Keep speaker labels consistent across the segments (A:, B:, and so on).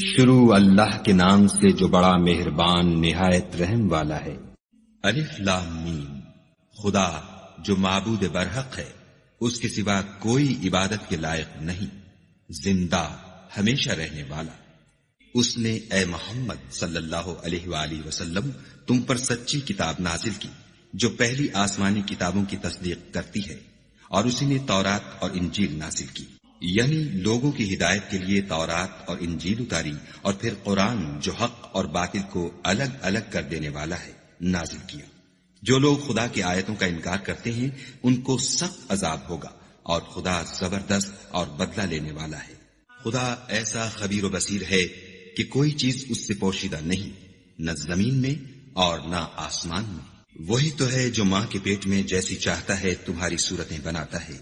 A: شروع اللہ کے نام سے جو بڑا مہربان نہایت رحم والا ہے۔
B: الف لام میم۔ خدا جو معبود برحق ہے، اس کے سوا کوئی عبادت کے لائق نہیں، زندہ ہمیشہ رہنے والا۔ اس نے اے محمد صلی اللہ علیہ وآلہ وسلم تم پر سچی کتاب نازل کی جو پہلی آسمانی کتابوں کی تصدیق کرتی ہے، اور اسی نے تورات اور انجیل نازل کی، یعنی لوگوں کی ہدایت کے لیے تورات اور انجیل اتاری، اور پھر قرآن جو حق اور باطل کو الگ الگ کر دینے والا ہے نازل کیا۔ جو لوگ خدا کی آیتوں کا انکار کرتے ہیں ان کو سخت عذاب ہوگا، اور خدا زبردست اور بدلہ لینے والا ہے۔ خدا ایسا خبیر و بصیر ہے کہ کوئی چیز اس سے پوشیدہ نہیں، نہ زمین میں اور نہ آسمان میں۔ وہی تو ہے جو ماں کے پیٹ میں جیسی چاہتا ہے تمہاری صورتیں بناتا ہے،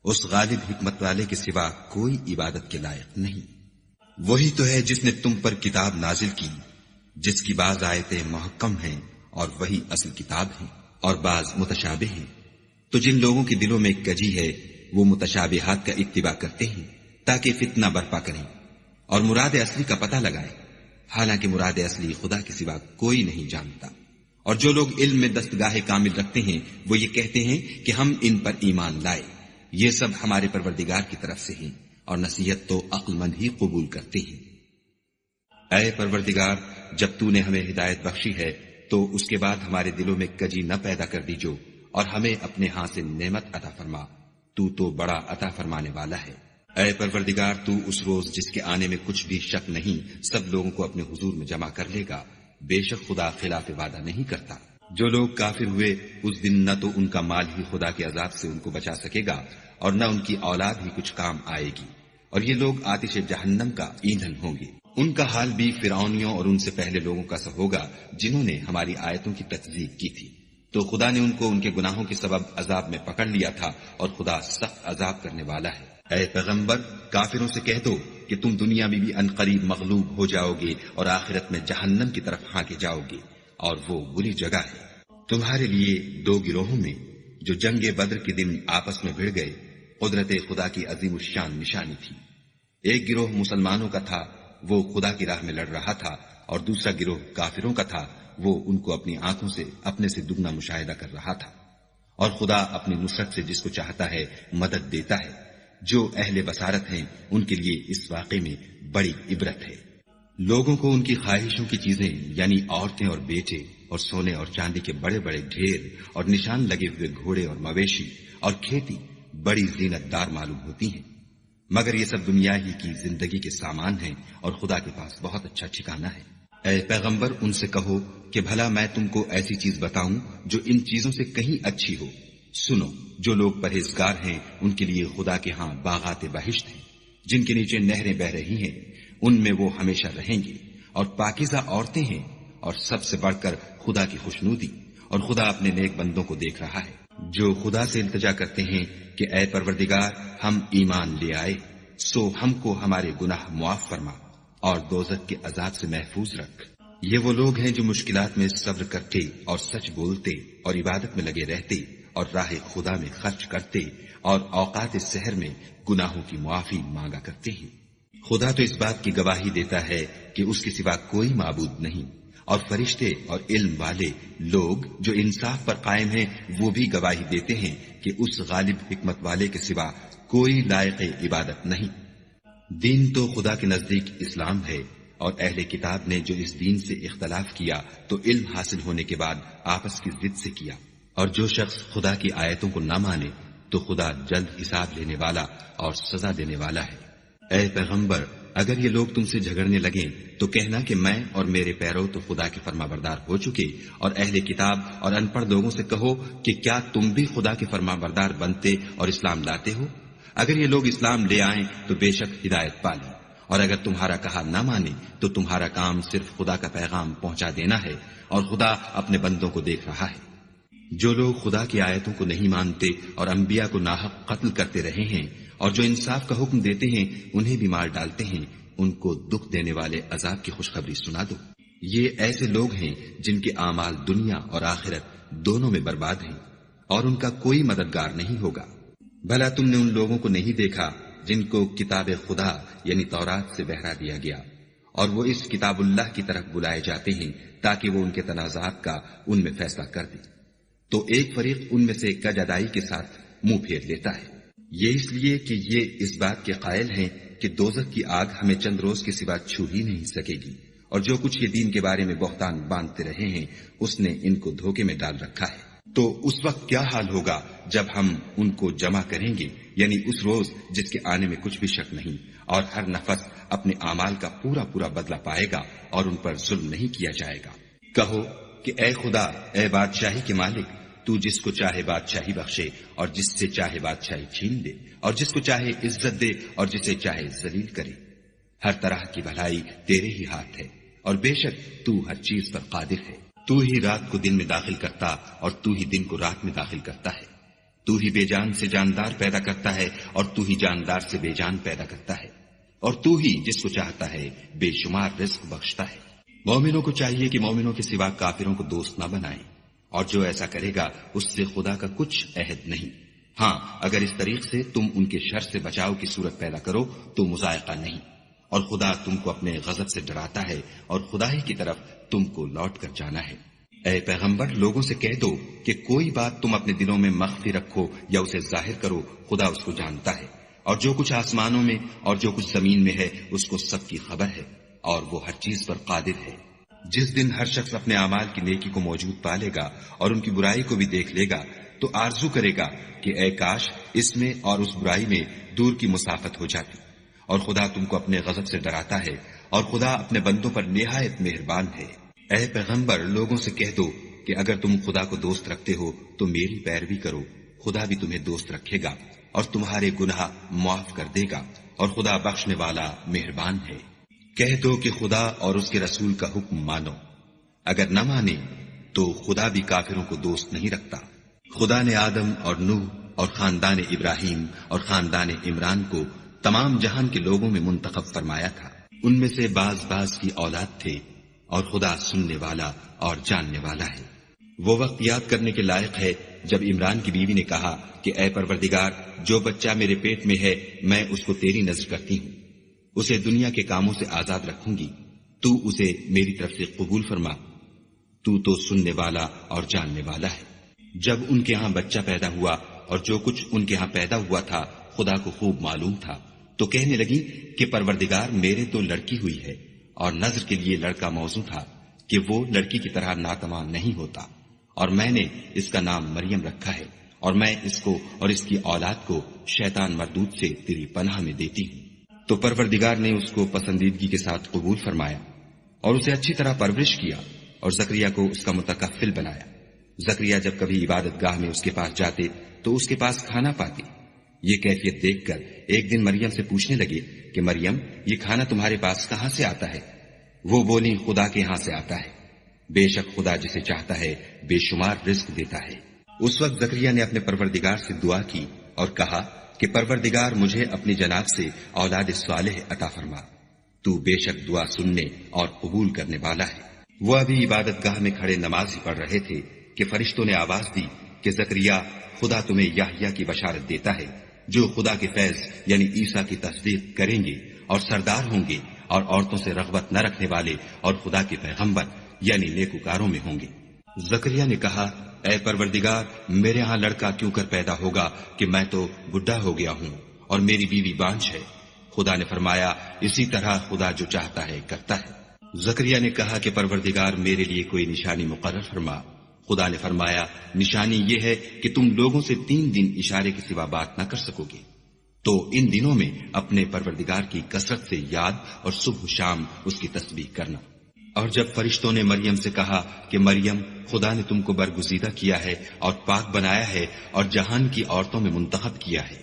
B: اس غالب حکمت والے کے سوا کوئی عبادت کے لائق نہیں۔ وہی تو ہے جس نے تم پر کتاب نازل کی جس کی بعض آیتیں محکم ہیں اور وہی اصل کتاب ہیں، اور بعض متشابہ ہیں۔ تو جن لوگوں کے دلوں میں کجی ہے وہ متشابہات کا اتباع کرتے ہیں تاکہ فتنہ برپا کریں اور مراد اصلی کا پتہ لگائیں، حالانکہ مراد اصلی خدا کے سوا کوئی نہیں جانتا۔ اور جو لوگ علم میں دستگاہ کامل رکھتے ہیں وہ یہ کہتے ہیں کہ ہم ان پر ایمان لائے، یہ سب ہمارے پروردگار کی طرف سے ہیں، اور نصیحت تو عقل مند ہی قبول کرتے ہیں۔ اے پروردگار، جب تو نے ہمیں ہدایت بخشی ہے تو اس کے بعد ہمارے دلوں میں کجی نہ پیدا کر دیجو، اور ہمیں اپنے ہاں سے نعمت عطا فرما، تو بڑا عطا فرمانے والا ہے۔ اے پروردگار، تو اس روز جس کے آنے میں کچھ بھی شک نہیں سب لوگوں کو اپنے حضور میں جمع کر لے گا، بے شک خدا خلاف وعدہ نہیں کرتا۔ جو لوگ کافر ہوئے اس دن نہ تو ان کا مال ہی خدا کے عذاب سے ان کو بچا سکے گا اور نہ ان کی اولاد ہی کچھ کام آئے گی، اور یہ لوگ آتش جہنم کا ایندھن ہوں گے۔ ان کا حال بھی فرعونیوں اور ان سے پہلے لوگوں کا سا ہوگا جنہوں نے ہماری آیتوں کی تکذیب کی تھی، تو خدا نے ان کو ان کے گناہوں کے سبب عذاب میں پکڑ لیا تھا، اور خدا سخت عذاب کرنے والا ہے۔ اے پیغمبر، کافروں سے کہہ دو کہ تم دنیا میں بھی عنقریب مغلوب ہو جاؤ گے اور آخرت میں جہنم کی طرف ہانکے جاؤ گے، اور وہ بری جگہ ہے۔ تمہارے لیے دو گروہوں میں جو جنگ بدر کے دن آپس میں بھڑ گئے قدرت خدا کی عظیم الشان نشانی تھی۔ ایک گروہ مسلمانوں کا تھا، وہ خدا کی راہ میں لڑ رہا تھا، اور دوسرا گروہ کافروں کا تھا، وہ ان کو اپنی آنکھوں سے اپنے سے دگنا مشاہدہ کر رہا تھا۔ اور خدا اپنی نصرت سے جس کو چاہتا ہے مدد دیتا ہے۔ جو اہل بصارت ہیں ان کے لیے اس واقعے میں بڑی عبرت ہے۔ لوگوں کو ان کی خواہشوں کی چیزیں یعنی عورتیں اور بیٹے اور سونے اور چاندی کے بڑے بڑے ڈھیر اور نشان لگے ہوئے گھوڑے اور مویشی اور کھیتی بڑی زینت دار معلوم ہوتی ہیں، مگر یہ سب دنیا ہی کی زندگی کے سامان ہیں، اور خدا کے پاس بہت اچھا ٹھکانہ ہے۔ اے پیغمبر، ان سے کہو کہ بھلا میں تم کو ایسی چیز بتاؤں جو ان چیزوں سے کہیں اچھی ہو۔ سنو، جو لوگ پرہیزگار ہیں ان کے لیے خدا کے ہاں باغات بہشت ہیں جن کے نیچے نہریں بہ رہی ہیں، ان میں وہ ہمیشہ رہیں گے، اور پاکیزہ عورتیں ہیں، اور سب سے بڑھ کر خدا کی خوشنودی، اور خدا اپنے نیک بندوں کو دیکھ رہا ہے جو خدا سے التجا کرتے ہیں کہ اے پروردگار، ہم ایمان لے آئے، سو ہم کو ہمارے گناہ معاف فرما اور دوزخ کے عذاب سے محفوظ رکھ۔ یہ وہ لوگ ہیں جو مشکلات میں صبر کرتے اور سچ بولتے اور عبادت میں لگے رہتے اور راہ خدا میں خرچ کرتے اور اوقات سحر میں گناہوں کی معافی مانگا کرتے ہیں۔ خدا تو اس بات کی گواہی دیتا ہے کہ اس کے سوا کوئی معبود نہیں، اور فرشتے اور علم والے لوگ جو انصاف پر قائم ہیں وہ بھی گواہی دیتے ہیں کہ اس غالب حکمت والے کے سوا کوئی لائق عبادت نہیں۔ دین تو خدا کے نزدیک اسلام ہے، اور اہل کتاب نے جو اس دین سے اختلاف کیا تو علم حاصل ہونے کے بعد آپس کی ضد سے کیا، اور جو شخص خدا کی آیتوں کو نہ مانے تو خدا جلد حساب لینے والا اور سزا دینے والا ہے۔ اے پیغمبر، اگر یہ لوگ تم سے جھگڑنے لگیں تو کہنا کہ میں اور میرے پیرو تو خدا کے فرما بردار ہو چکے، اور اہل کتاب اور ان پڑھ لوگوں سے کہو کہ کیا تم بھی خدا کے فرما بردار بنتے اور اسلام لاتے ہو؟ اگر یہ لوگ اسلام لے آئیں تو بے شک ہدایت پالیں، اور اگر تمہارا کہا نہ مانے تو تمہارا کام صرف خدا کا پیغام پہنچا دینا ہے، اور خدا اپنے بندوں کو دیکھ رہا ہے۔ جو لوگ خدا کی آیتوں کو نہیں مانتے اور انبیاء کو ناحق قتل کرتے رہے ہیں، اور جو انصاف کا حکم دیتے ہیں انہیں بھی مار ڈالتے ہیں، ان کو دکھ دینے والے عذاب کی خوشخبری سنا دو۔ یہ ایسے لوگ ہیں جن کے اعمال دنیا اور آخرت دونوں میں برباد ہیں، اور ان کا کوئی مددگار نہیں ہوگا۔ بھلا تم نے ان لوگوں کو نہیں دیکھا جن کو کتاب خدا یعنی تورات سے بہرا دیا گیا، اور وہ اس کتاب اللہ کی طرف بلائے جاتے ہیں تاکہ وہ ان کے تنازعات کا ان میں فیصلہ کر دے، تو ایک فریق ان میں سے کج ادائی کے ساتھ منہ پھیر لیتا ہے۔ یہ اس لیے کہ یہ اس بات کے قائل ہیں کہ دوزخ کی آگ ہمیں چند روز کے سوا چھو ہی نہیں سکے گی، اور جو کچھ یہ دین کے بارے میں بہتان باندھتے رہے ہیں اس نے ان کو دھوکے میں ڈال رکھا ہے۔ تو اس وقت کیا حال ہوگا جب ہم ان کو جمع کریں گے، یعنی اس روز جس کے آنے میں کچھ بھی شک نہیں، اور ہر نفس اپنے اعمال کا پورا پورا بدلہ پائے گا اور ان پر ظلم نہیں کیا جائے گا۔ کہو کہ اے خدا، اے بادشاہی کے مالک، تو جس کو چاہے بادشاہی بخشے اور جس سے چاہے بادشاہی چھین دے، اور جس کو چاہے عزت دے اور جسے چاہے ذلیل کرے۔ ہر طرح کی بھلائی تیرے ہی ہاتھ ہے، اور بے شک تو ہر چیز پر قادر ہے۔ تو ہی رات کو دن میں داخل کرتا اور تو ہی دن کو رات میں داخل کرتا ہے۔ تو ہی بے جان سے جاندار پیدا کرتا ہے اور تو ہی جاندار سے بے جان پیدا کرتا ہے، اور تو ہی جس کو چاہتا ہے بے شمار رزق بخشتا ہے۔ مومنوں کو چاہیے کہ مومنوں کے سوا کافروں کو دوست نہ بنائیں، اور جو ایسا کرے گا اس سے خدا کا کچھ عہد نہیں۔ ہاں، اگر اس طریق سے تم ان کے شر سے بچاؤ کی صورت پیدا کرو تو مذائقہ نہیں، اور خدا تم کو اپنے غضب سے ڈراتا ہے اور خدا ہی کی طرف تم کو لوٹ کر جانا ہے۔ اے پیغمبر، لوگوں سے کہہ دو کہ کوئی بات تم اپنے دلوں میں مخفی رکھو یا اسے ظاہر کرو، خدا اس کو جانتا ہے، اور جو کچھ آسمانوں میں اور جو کچھ زمین میں ہے اس کو سب کی خبر ہے، اور وہ ہر چیز پر قادر ہے۔ جس دن ہر شخص اپنے اعمال کی نیکی کو موجود پالے گا اور ان کی برائی کو بھی دیکھ لے گا تو آرزو کرے گا کہ اے کاش اس میں اور اس برائی میں دور کی مسافت ہو جاتی۔ اور خدا تم کو اپنے غضب سے ڈراتا ہے، اور خدا اپنے بندوں پر نہایت مہربان ہے۔ اے پیغمبر، لوگوں سے کہہ دو کہ اگر تم خدا کو دوست رکھتے ہو تو میری پیروی کرو، خدا بھی تمہیں دوست رکھے گا اور تمہارے گناہ معاف کر دے گا، اور خدا بخشنے والا مہربان ہے۔ کہہ دو کہ خدا اور اس کے رسول کا حکم مانو، اگر نہ مانے تو خدا بھی کافروں کو دوست نہیں رکھتا۔ خدا نے آدم اور نوح اور خاندان ابراہیم اور خاندان عمران کو تمام جہان کے لوگوں میں منتخب فرمایا تھا، ان میں سے بعض بعض کی اولاد تھے، اور خدا سننے والا اور جاننے والا ہے۔ وہ وقت یاد کرنے کے لائق ہے جب عمران کی بیوی نے کہا کہ اے پروردگار، جو بچہ میرے پیٹ میں ہے میں اس کو تیری نذر کرتی ہوں، اسے دنیا کے کاموں سے آزاد رکھوں گی، تو اسے میری طرف سے قبول فرما، تو سننے والا اور جاننے والا ہے۔ جب ان کے ہاں بچہ پیدا ہوا اور جو کچھ ان کے ہاں پیدا ہوا تھا خدا کو خوب معلوم تھا، تو کہنے لگی کہ پروردگار، میرے تو لڑکی ہوئی ہے، اور نذر کے لیے لڑکا موزوں تھا کہ وہ لڑکی کی طرح ناتمام نہیں ہوتا، اور میں نے اس کا نام مریم رکھا ہے، اور میں اس کو اور اس کی اولاد کو شیطان مردود سے تیری پناہ میں دیتی ہوں۔ تو پروردگار نے اس کو پسندیدگی کے ساتھ قبول فرمایا اور اسے اچھی طرح پرورش کیا، اور زکریا کو اس کا متکفل بنایا۔ زکریا جب کبھی عبادت گاہ میں اس کے پاس جاتے تو اس کے پاس کھانا پاتے۔ یہ کیفیت دیکھ کر ایک دن مریم سے پوچھنے لگے کہ مریم، یہ کھانا تمہارے پاس کہاں سے آتا ہے؟ وہ بولی، خدا کے ہاں سے آتا ہے، بے شک خدا جسے چاہتا ہے بے شمار رزق دیتا ہے۔ اس وقت زکریا نے اپنے پروردگار سے دعا کی اور کہا کہ پروردگار، مجھے اپنی جناب سے اولاد صالح عطا فرما، تو بے شک دعا سننے اور قبول کرنے والا ہے۔ وہ ابھی عبادت گاہ میں کھڑے نماز ہی پڑھ رہے تھے کہ فرشتوں نے آواز دی کہ زکریا، خدا تمہیں یحییٰ کی بشارت دیتا ہے، جو خدا کے فیض یعنی عیسیٰ کی تصدیق کریں گے اور سردار ہوں گے، اور عورتوں سے رغبت نہ رکھنے والے اور خدا کے پیغمبر یعنی نیکوکاروں میں ہوں گے۔ زکریا نے کہا، اے پروردگار، میرے ہاں لڑکا کیوں کر پیدا ہوگا کہ میں تو بڈھا ہو گیا ہوں اور میری بیوی بانجھ ہے۔ خدا نے فرمایا، اسی طرح خدا جو چاہتا ہے کرتا ہے۔ زکریا نے کہا کہ پروردگار، میرے لیے کوئی نشانی مقرر فرما۔ خدا نے فرمایا، نشانی یہ ہے کہ تم لوگوں سے 3 دن اشارے کے سوا بات نہ کر سکو گے، تو ان دنوں میں اپنے پروردگار کی کثرت سے یاد اور صبح و شام اس کی تسبیح کرنا۔ اور جب فرشتوں نے مریم سے کہا کہ مریم، خدا نے تم کو برگزیدہ کیا ہے اور پاک بنایا ہے اور جہان کی عورتوں میں منتخب کیا ہے،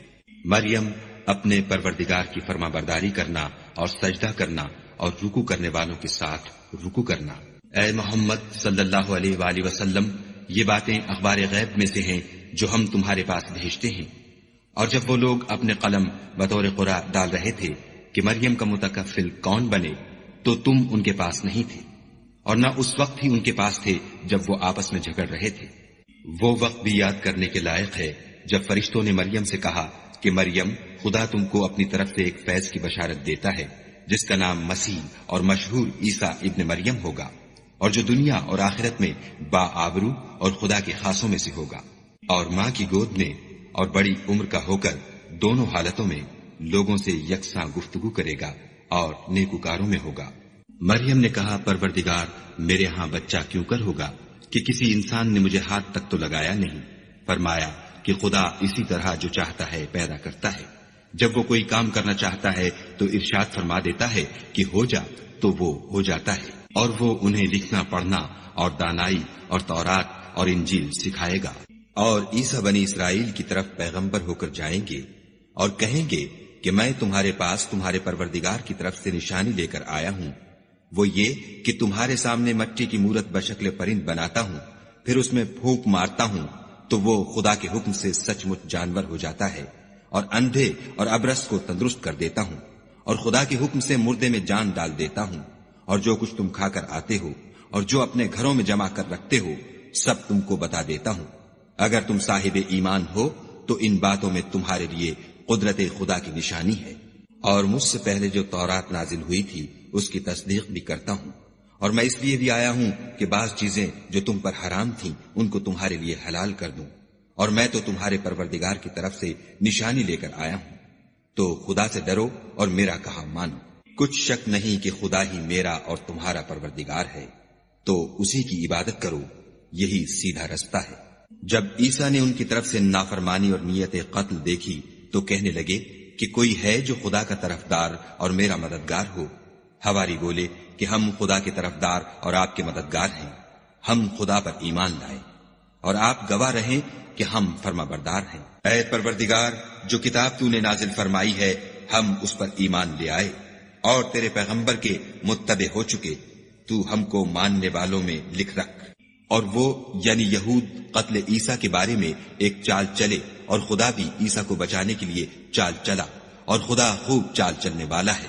B: مریم، اپنے پروردگار کی فرما برداری کرنا اور سجدہ کرنا اور رکوع کرنے والوں کے ساتھ رکوع کرنا۔ اے محمد صلی اللہ علیہ وآلہ وسلم، یہ باتیں اخبار غیب میں سے ہیں جو ہم تمہارے پاس بھیجتے ہیں۔ اور جب وہ لوگ اپنے قلم بطور قرآ ڈال رہے تھے کہ مریم کا متکفل کون بنے، تو تم ان کے پاس نہیں تھے، اور نہ اس وقت ہی ان کے پاس تھے جب وہ آپس میں جھگڑ رہے تھے۔ وہ وقت بھی یاد کرنے کے لائق ہے جب فرشتوں نے مریم سے کہا کہ مریم، خدا تم کو اپنی طرف سے ایک فیض کی بشارت دیتا ہے جس کا نام مسیح اور مشہور عیسیٰ ابن مریم ہوگا، اور جو دنیا اور آخرت میں با آبرو اور خدا کے خاصوں میں سے ہوگا، اور ماں کی گود میں اور بڑی عمر کا ہو کر دونوں حالتوں میں لوگوں سے یکساں گفتگو کرے گا اور نیکوکاروں میں ہوگا۔ مریم نے کہا، پروردگار، میرے ہاں بچہ کیوں کر ہوگا کہ کسی انسان نے مجھے ہاتھ تک تو لگایا نہیں۔ فرمایا کہ خدا اسی طرح جو چاہتا ہے پیدا کرتا ہے، جب وہ کوئی کام کرنا چاہتا ہے تو ارشاد فرما دیتا ہے کہ ہو جا، تو وہ ہو جاتا ہے، اور وہ انہیں لکھنا پڑھنا اور دانائی اور تورات اور انجیل سکھائے گا۔ اور عیسیٰ بنی اسرائیل کی طرف پیغمبر ہو کر جائیں گے اور کہیں گے کہ میں تمہارے پاس تمہارے پروردگار کی طرف سے نشانی لے کر آیا ہوں، وہ یہ کہ تمہارے سامنے مٹی کی مورت بشکل پرند بناتا ہوں، پھر اس میں پھونک مارتا ہوں تو وہ خدا کے حکم سے سچ مچ جانور ہو جاتا ہے، اور اندھے اور ابرص کو تندرست کر دیتا ہوں، اور خدا کے حکم سے مردے میں جان ڈال دیتا ہوں، اور جو کچھ تم کھا کر آتے ہو اور جو اپنے گھروں میں جمع کر رکھتے ہو سب تم کو بتا دیتا ہوں۔ اگر تم صاحب ایمان ہو تو ان باتوں میں تمہارے لیے قدرت خدا کی نشانی ہے، اور مجھ سے پہلے جو تورات نازل ہوئی تھی اس کی تصدیق بھی کرتا ہوں، اور میں اس لیے بھی آیا ہوں کہ بعض چیزیں جو تم پر حرام تھیں ان کو تمہارے لیے حلال کر دوں، اور میں تو تمہارے پروردگار کی طرف سے نشانی لے کر آیا ہوں، تو خدا سے ڈرو اور میرا کہا مانو۔ کچھ شک نہیں کہ خدا ہی میرا اور تمہارا پروردگار ہے، تو اسی کی عبادت کرو، یہی سیدھا رستہ ہے۔ جب عیسیٰ نے ان کی طرف سے نافرمانی اور نیت قتل دیکھی تو کہنے لگے کہ کوئی ہے جو خدا کا طرفدار اور میرا مددگار ہو؟ حواری بولے کہ ہم خدا کے طرفدار اور آپ کے مددگار ہیں، ہم خدا پر ایمان لائے اور آپ گواہ رہیں کہ ہم فرما بردار ہیں۔ اے پروردگار، جو کتاب تو نے نازل فرمائی ہے ہم اس پر ایمان لے آئے اور تیرے پیغمبر کے متبع ہو چکے، تو ہم کو ماننے والوں میں لکھ رکھ۔ اور وہ یعنی یہود قتل عیسیٰ کے بارے میں ایک چال چلے، اور خدا بھی عیسیٰ کو بچانے کے لیے چال چلا، اور خدا خوب چال چلنے والا ہے۔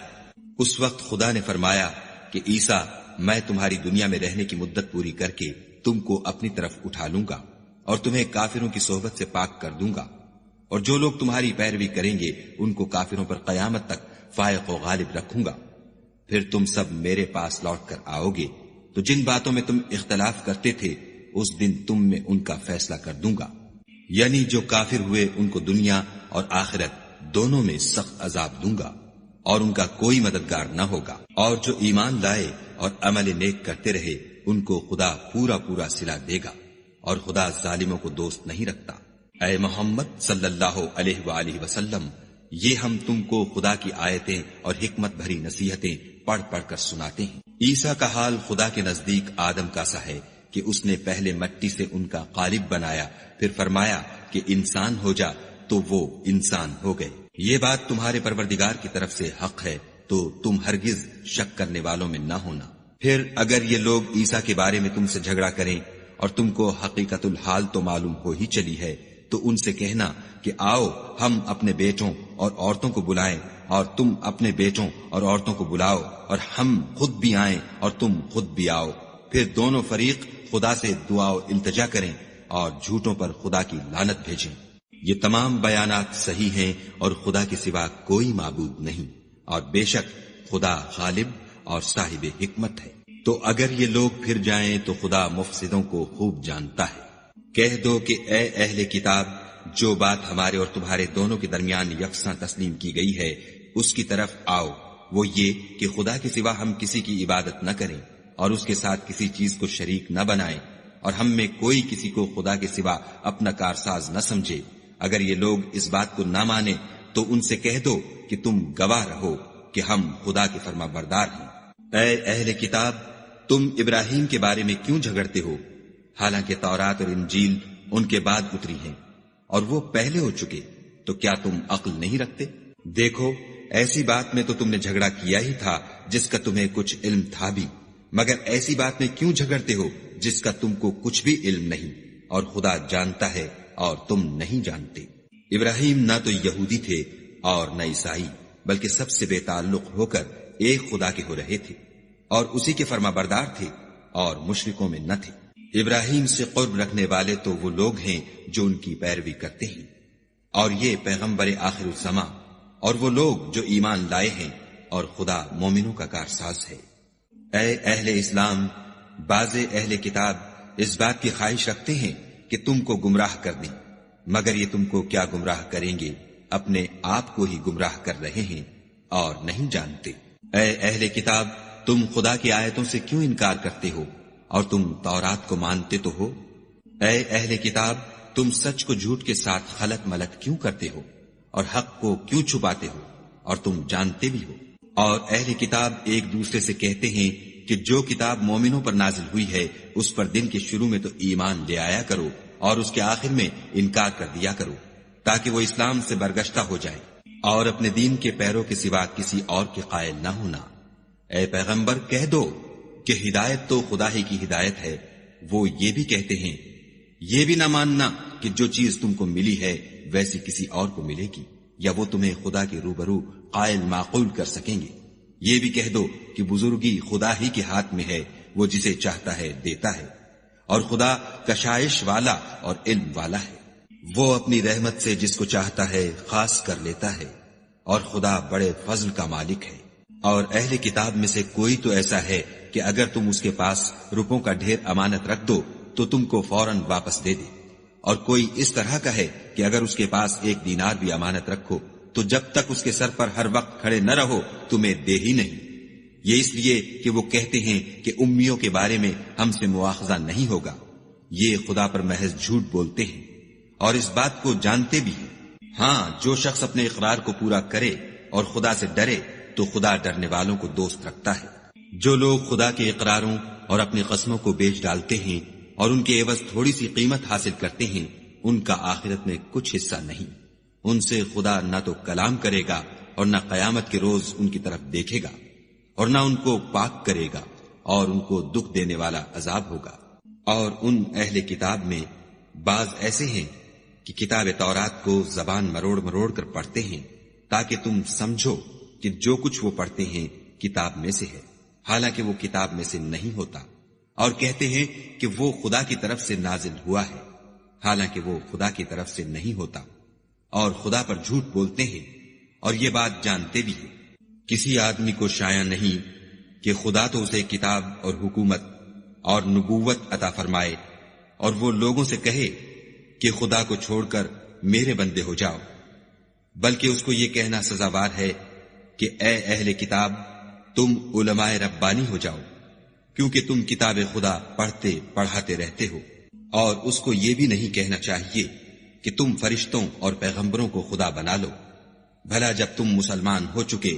B: اس وقت خدا نے فرمایا کہ عیسیٰ، میں تمہاری دنیا میں رہنے کی مدت پوری کر کے تم کو اپنی طرف اٹھا لوں گا اور تمہیں کافروں کی صحبت سے پاک کر دوں گا، اور جو لوگ تمہاری پیروی کریں گے ان کو کافروں پر قیامت تک فائق و غالب رکھوں گا۔ پھر تم سب میرے پاس لوٹ کر آؤ گے تو جن باتوں میں تم اختلاف کرتے تھے اس دن تم میں ان کا فیصلہ کر دوں گا، یعنی جو کافر ہوئے ان کو دنیا اور آخرت دونوں میں سخت عذاب دوں گا، اور ان کا کوئی مددگار نہ ہوگا۔ اور جو ایمان لائے اور عمل نیک کرتے رہے ان کو خدا پورا پورا صلہ دے گا، اور خدا ظالموں کو دوست نہیں رکھتا۔ اے محمد صلی اللہ علیہ وآلہ وسلم، یہ ہم تم کو خدا کی آیتیں اور حکمت بھری نصیحتیں پڑھ پڑھ کر سناتے ہیں۔ عیسیٰ کا حال خدا کے نزدیک آدم کا سا ہے کہ اس نے پہلے مٹی سے ان کا قالب بنایا، پھر فرمایا کہ انسان ہو جا، تو وہ انسان ہو گئے۔ یہ بات تمہارے پروردگار کی طرف سے حق ہے، تو تم ہرگز شک کرنے والوں میں نہ ہونا۔ پھر اگر یہ لوگ عیسیٰ کے بارے میں تم سے جھگڑا کریں اور تم کو حقیقت الحال تو معلوم ہو ہی چلی ہے، تو ان سے کہنا کہ آؤ ہم اپنے بیٹوں اور عورتوں کو بلائیں اور تم اپنے بیٹوں اور عورتوں کو بلاؤ، اور ہم خود بھی آئیں اور تم خود بھی آؤ، پھر دونوں فریق خدا سے دعا و التجا کریں اور جھوٹوں پر خدا کی لعنت بھیجیں۔ یہ تمام بیانات صحیح ہیں اور خدا کے سوا کوئی معبود نہیں، اور بے شک خدا غالب اور صاحب حکمت ہے۔ تو اگر یہ لوگ پھر جائیں تو خدا مفسدوں کو خوب جانتا ہے۔ کہہ دو کہ اے اہل کتاب، جو بات ہمارے اور تمہارے دونوں کے درمیان یکساں تسلیم کی گئی ہے اس کی طرف آؤ، وہ یہ کہ خدا کے سوا ہم کسی کی عبادت نہ کریں اور اس کے ساتھ کسی چیز کو شریک نہ بنائیں، اور ہم میں کوئی کسی کو خدا کے سوا اپنا کارساز نہ سمجھے۔ اگر یہ لوگ اس بات کو نہ مانیں تو ان سے کہہ دو کہ تم گواہ رہو کہ ہم خدا کے فرما بردار ہیں۔ اے اہل کتاب، تم ابراہیم کے بارے میں کیوں جھگڑتے ہو، حالانکہ تورات اور انجیل ان کے بعد اتری ہیں اور وہ پہلے ہو چکے، تو کیا تم عقل نہیں رکھتے؟ دیکھو، ایسی بات میں تو تم نے جھگڑا کیا ہی تھا جس کا تمہیں کچھ علم تھا بھی، مگر ایسی بات میں کیوں جھگڑتے ہو جس کا تم کو کچھ بھی علم نہیں، اور خدا جانتا ہے اور تم نہیں جانتے۔ ابراہیم نہ تو یہودی تھے اور نہ عیسائی، بلکہ سب سے بے تعلق ہو کر ایک خدا کے ہو رہے تھے اور اسی کے فرما بردار تھے اور مشرکوں میں نہ تھے۔ ابراہیم سے قرب رکھنے والے تو وہ لوگ ہیں جو ان کی پیروی کرتے ہیں، اور یہ پیغمبر آخر الزماں، اور وہ لوگ جو ایمان لائے ہیں اور خدا مومنوں کا کارساز ہے۔ اے اہل اسلام، بعض اہل کتاب اس بات کی خواہش رکھتے ہیں کہ تم کو گمراہ کر دیں، مگر یہ تم کو کیا گمراہ کریں گے، اپنے آپ کو ہی گمراہ کر رہے ہیں اور نہیں جانتے۔ اے اہل کتاب، تم خدا کی آیتوں سے کیوں انکار کرتے ہو اور تم تورات کو مانتے تو ہو؟ اے اہل کتاب، تم سچ کو جھوٹ کے ساتھ خلط ملط کیوں کرتے ہو اور حق کو کیوں چھپاتے ہو اور تم جانتے بھی ہو؟ اور اہل کتاب ایک دوسرے سے کہتے ہیں کہ جو کتاب مومنوں پر نازل ہوئی ہے اس پر دن کے شروع میں تو ایمان لے آیا کرو اور اس کے آخر میں انکار کر دیا کرو، تاکہ وہ اسلام سے برگشتہ ہو جائے اور اپنے دین کے پیروں کے سوا کسی اور کے قائل نہ ہونا۔ اے پیغمبر، کہہ دو کہ ہدایت تو خدا ہی کی ہدایت ہے۔ وہ یہ بھی کہتے ہیں، یہ بھی نہ ماننا کہ جو چیز تم کو ملی ہے ویسی کسی اور کو ملے گی، یا وہ تمہیں خدا کے روبرو قائل معقول کر سکیں گے۔ یہ بھی کہہ دو کہ بزرگی خدا ہی کے ہاتھ میں ہے، وہ جسے چاہتا ہے دیتا ہے، اور خدا کشائش والا اور علم والا ہے۔ وہ اپنی رحمت سے جس کو چاہتا ہے خاص کر لیتا ہے، اور خدا بڑے فضل کا مالک ہے۔ اور اہل کتاب میں سے کوئی تو ایسا ہے کہ اگر تم اس کے پاس روپوں کا ڈھیر امانت رکھ دو تو تم کو فوراً واپس دے دے، اور کوئی اس طرح کا ہے کہ اگر اس کے پاس 1 دینار بھی امانت رکھو تو جب تک اس کے سر پر ہر وقت کھڑے نہ رہو تمہیں دے ہی نہیں۔ یہ اس لیے کہ وہ کہتے ہیں کہ امیوں کے بارے میں ہم سے مواخذہ نہیں ہوگا۔ یہ خدا پر محض جھوٹ بولتے ہیں اور اس بات کو جانتے بھی ہیں۔ ہاں، جو شخص اپنے اقرار کو پورا کرے اور خدا سے ڈرے تو خدا ڈرنے والوں کو دوست رکھتا ہے۔ جو لوگ خدا کے اقراروں اور اپنی قسموں کو بیچ ڈالتے ہیں اور ان کے عوض تھوڑی سی قیمت حاصل کرتے ہیں، ان کا آخرت میں کچھ حصہ نہیں۔ ان سے خدا نہ تو کلام کرے گا اور نہ قیامت کے روز ان کی طرف دیکھے گا، اور نہ ان کو پاک کرے گا، اور ان کو دکھ دینے والا عذاب ہوگا۔ اور ان اہل کتاب میں بعض ایسے ہیں کہ کتاب تورات کو زبان مروڑ مروڑ کر پڑھتے ہیں تاکہ تم سمجھو کہ جو کچھ وہ پڑھتے ہیں کتاب میں سے ہے، حالانکہ وہ کتاب میں سے نہیں ہوتا، اور کہتے ہیں کہ وہ خدا کی طرف سے نازل ہوا ہے، حالانکہ وہ خدا کی طرف سے نہیں ہوتا، اور خدا پر جھوٹ بولتے ہیں اور یہ بات جانتے بھی ہیں۔ کسی آدمی کو شایع نہیں کہ خدا تو اسے کتاب اور حکومت اور نبوت عطا فرمائے اور وہ لوگوں سے کہے کہ خدا کو چھوڑ کر میرے بندے ہو جاؤ، بلکہ اس کو یہ کہنا سزاوار ہے کہ اے اہل کتاب، تم علماء ربانی ہو جاؤ، کیونکہ تم کتاب خدا پڑھتے پڑھاتے رہتے ہو۔ اور اس کو یہ بھی نہیں کہنا چاہیے کہ تم فرشتوں اور پیغمبروں کو خدا بنا لو۔ بھلا جب تم مسلمان ہو چکے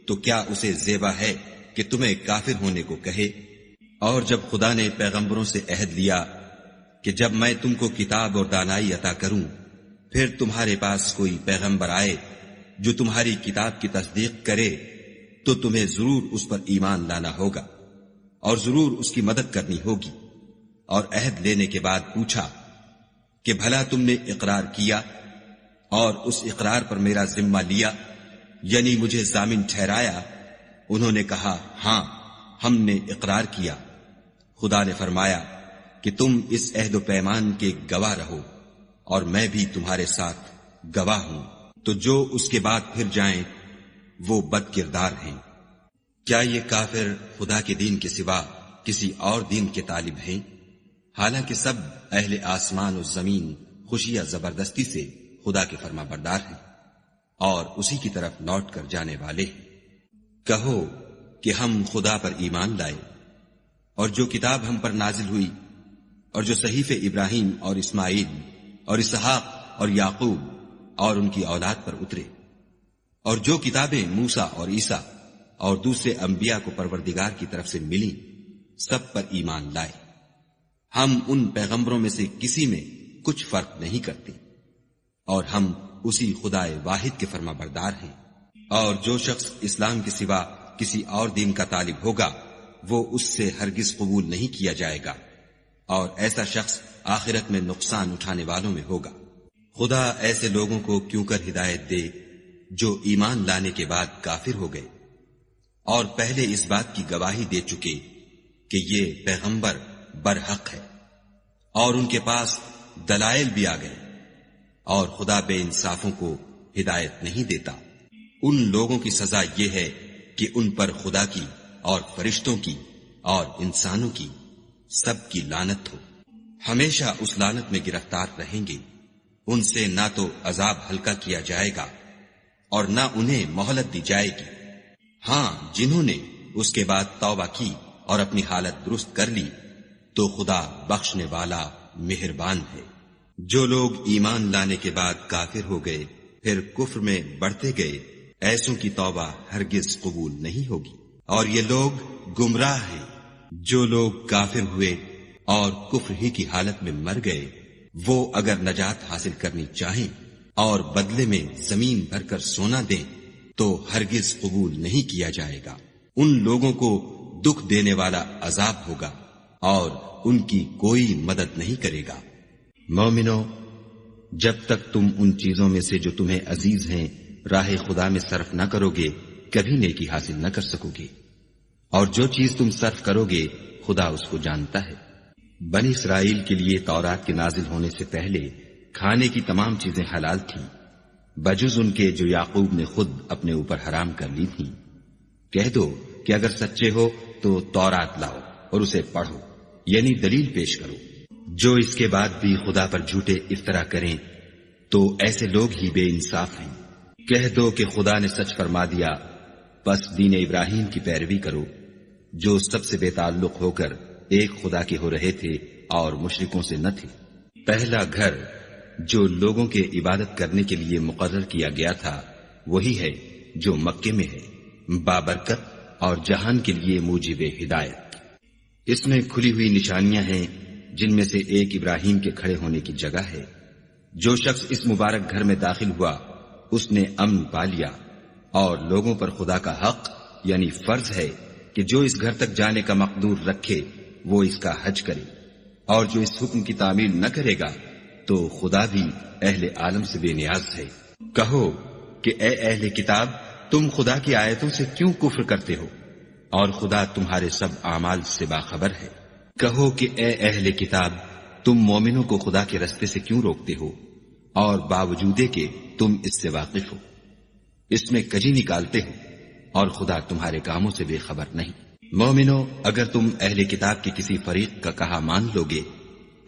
B: تو کیا اسے زیبا ہے کہ تمہیں کافر ہونے کو کہے؟ اور جب خدا نے پیغمبروں سے عہد لیا کہ جب میں تم کو کتاب اور دانائی عطا کروں، پھر تمہارے پاس کوئی پیغمبر آئے جو تمہاری کتاب کی تصدیق کرے، تو تمہیں ضرور اس پر ایمان لانا ہوگا اور ضرور اس کی مدد کرنی ہوگی۔ اور عہد لینے کے بعد پوچھا کہ بھلا تم نے اقرار کیا اور اس اقرار پر میرا ذمہ لیا، یعنی مجھے ضامن ٹھہرایا؟ انہوں نے کہا، ہاں، ہم نے اقرار کیا۔ خدا نے فرمایا کہ تم اس عہد و پیمان کے گواہ رہو اور میں بھی تمہارے ساتھ گواہ ہوں۔ تو جو اس کے بعد پھر جائیں وہ بد کردار ہیں۔ کیا یہ کافر خدا کے دین کے سوا کسی اور دین کے طالب ہیں؟ حالانکہ سب اہل آسمان و زمین خوشی یا زبردستی سے خدا کے فرما بردار ہیں اور اسی کی طرف لوٹ کر جانے والے ہیں۔ کہو کہ ہم خدا پر ایمان لائے اور جو کتاب ہم پر نازل ہوئی اور جو صحیفے ابراہیم اور اسماعیل اور اسحاق اور یعقوب اور ان کی اولاد پر اترے، اور جو کتابیں موسیٰ اور عیسیٰ اور دوسرے انبیاء کو پروردگار کی طرف سے ملی، سب پر ایمان لائے۔ ہم ان پیغمبروں میں سے کسی میں کچھ فرق نہیں کرتے، اور ہم اسی خدا واحد کے فرما بردار ہیں۔ اور جو شخص اسلام کے سوا کسی اور دین کا طالب ہوگا وہ اس سے ہرگز قبول نہیں کیا جائے گا، اور ایسا شخص آخرت میں نقصان اٹھانے والوں میں ہوگا۔ خدا ایسے لوگوں کو کیوں کر ہدایت دے جو ایمان لانے کے بعد کافر ہو گئے اور پہلے اس بات کی گواہی دے چکے کہ یہ پیغمبر برحق ہے، اور ان کے پاس دلائل بھی آ گئے، اور خدا بے انصافوں کو ہدایت نہیں دیتا۔ ان لوگوں کی سزا یہ ہے کہ ان پر خدا کی اور فرشتوں کی اور انسانوں کی سب کی لعنت ہو، ہمیشہ اس لعنت میں گرفتار رہیں گے۔ ان سے نہ تو عذاب ہلکا کیا جائے گا اور نہ انہیں مہلت دی جائے گی۔ ہاں، جنہوں نے اس کے بعد توبہ کی اور اپنی حالت درست کر لی تو خدا بخشنے والا مہربان ہے۔ جو لوگ ایمان لانے کے بعد کافر ہو گئے پھر کفر میں بڑھتے گئے، ایسوں کی توبہ ہرگز قبول نہیں ہوگی، اور یہ لوگ گمراہ ہیں۔ جو لوگ کافر ہوئے اور کفر ہی کی حالت میں مر گئے، وہ اگر نجات حاصل کرنی چاہیں اور بدلے میں زمین بھر کر سونا دیں تو ہرگز قبول نہیں کیا جائے گا۔ ان لوگوں کو دکھ دینے والا عذاب ہوگا اور ان کی کوئی مدد نہیں کرے گا۔
A: مومنو، جب تک تم ان چیزوں میں سے جو تمہیں عزیز ہیں راہ خدا میں صرف نہ کرو گے کبھی نیکی حاصل نہ کر سکو گے، اور جو چیز تم صرف کرو گے خدا اس کو جانتا ہے۔ بنی اسرائیل کے لیے تورات کے نازل ہونے سے پہلے کھانے کی تمام چیزیں حلال تھیں بجز ان کے جو یعقوب نے خود اپنے اوپر حرام کر لی تھیں۔ کہہ دو کہ اگر سچے ہو تو تورات لاؤ اور اسے پڑھو، یعنی دلیل پیش کرو۔ جو اس کے بعد بھی خدا پر جھوٹے افطرا کریں تو ایسے لوگ ہی بے انصاف ہیں۔ کہہ دو کہ خدا نے سچ فرما دیا، بس دین ابراہیم کی پیروی کرو، جو سب سے بے تعلق ہو کر ایک خدا کے ہو رہے تھے اور مشرکوں سے نہ تھے۔ پہلا گھر جو لوگوں کے عبادت کرنے کے لیے مقرر کیا گیا تھا وہی ہے جو مکے میں ہے، بابرکت اور جہان کے لیے موجب ہدایت۔ اس میں کھلی ہوئی نشانیاں ہیں جن میں سے ایک ابراہیم کے کھڑے ہونے کی جگہ ہے۔ جو شخص اس مبارک گھر میں داخل ہوا اس نے امن پا لیا، اور لوگوں پر خدا کا حق یعنی فرض ہے کہ جو اس گھر تک جانے کا مقدور رکھے وہ اس کا حج کرے، اور جو اس حکم کی تعمیل نہ کرے گا تو خدا بھی اہل عالم سے بے نیاز ہے۔ کہو کہ اے اہل کتاب، تم خدا کی آیتوں سے کیوں کفر کرتے ہو اور خدا تمہارے سب اعمال سے باخبر ہے۔ کہو کہ اے اہل کتاب، تم مومنوں کو خدا کے رستے سے کیوں روکتے ہو اور باوجود کہ تم اس سے واقف ہو، اس میں کجی نکالتے ہو اور خدا تمہارے کاموں سے بے خبر نہیں۔ مومنو، اگر تم اہل کتاب کے کسی فریق کا کہا مان لو گے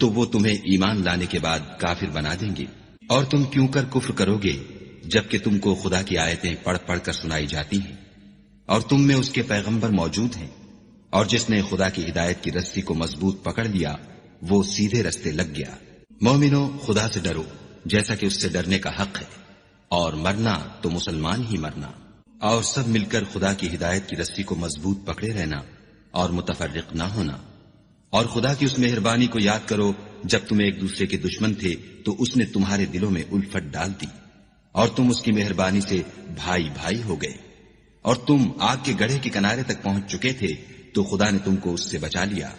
A: تو وہ تمہیں ایمان لانے کے بعد کافر بنا دیں گے، اور تم کیوں کر کفر کرو گے جبکہ تم کو خدا کی آیتیں پڑھ پڑھ کر سنائی جاتی ہیں اور تم میں اس کے پیغمبر موجود ہیں، اور جس نے خدا کی ہدایت کی رسی کو مضبوط پکڑ لیا وہ سیدھے رستے لگ گیا۔ مومنو، خدا سے ڈرو جیسا کہ اس سے ڈرنے کا حق ہے، اور مرنا تو مسلمان ہی مرنا، اور سب مل کر خدا کی ہدایت کی رسی کو مضبوط پکڑے رہنا اور متفرق نہ ہونا۔ اور خدا کی اس مہربانی کو یاد کرو جب تم ایک دوسرے کے دشمن تھے تو اس نے تمہارے دلوں میں الفت ڈال دی اور تم اس کی مہربانی سے بھائی بھائی ہو گئے، اور تم آگ کے گڑھے کے کنارے تک پہنچ چکے تھے تو خدا نے تم کو اس سے بچا لیا۔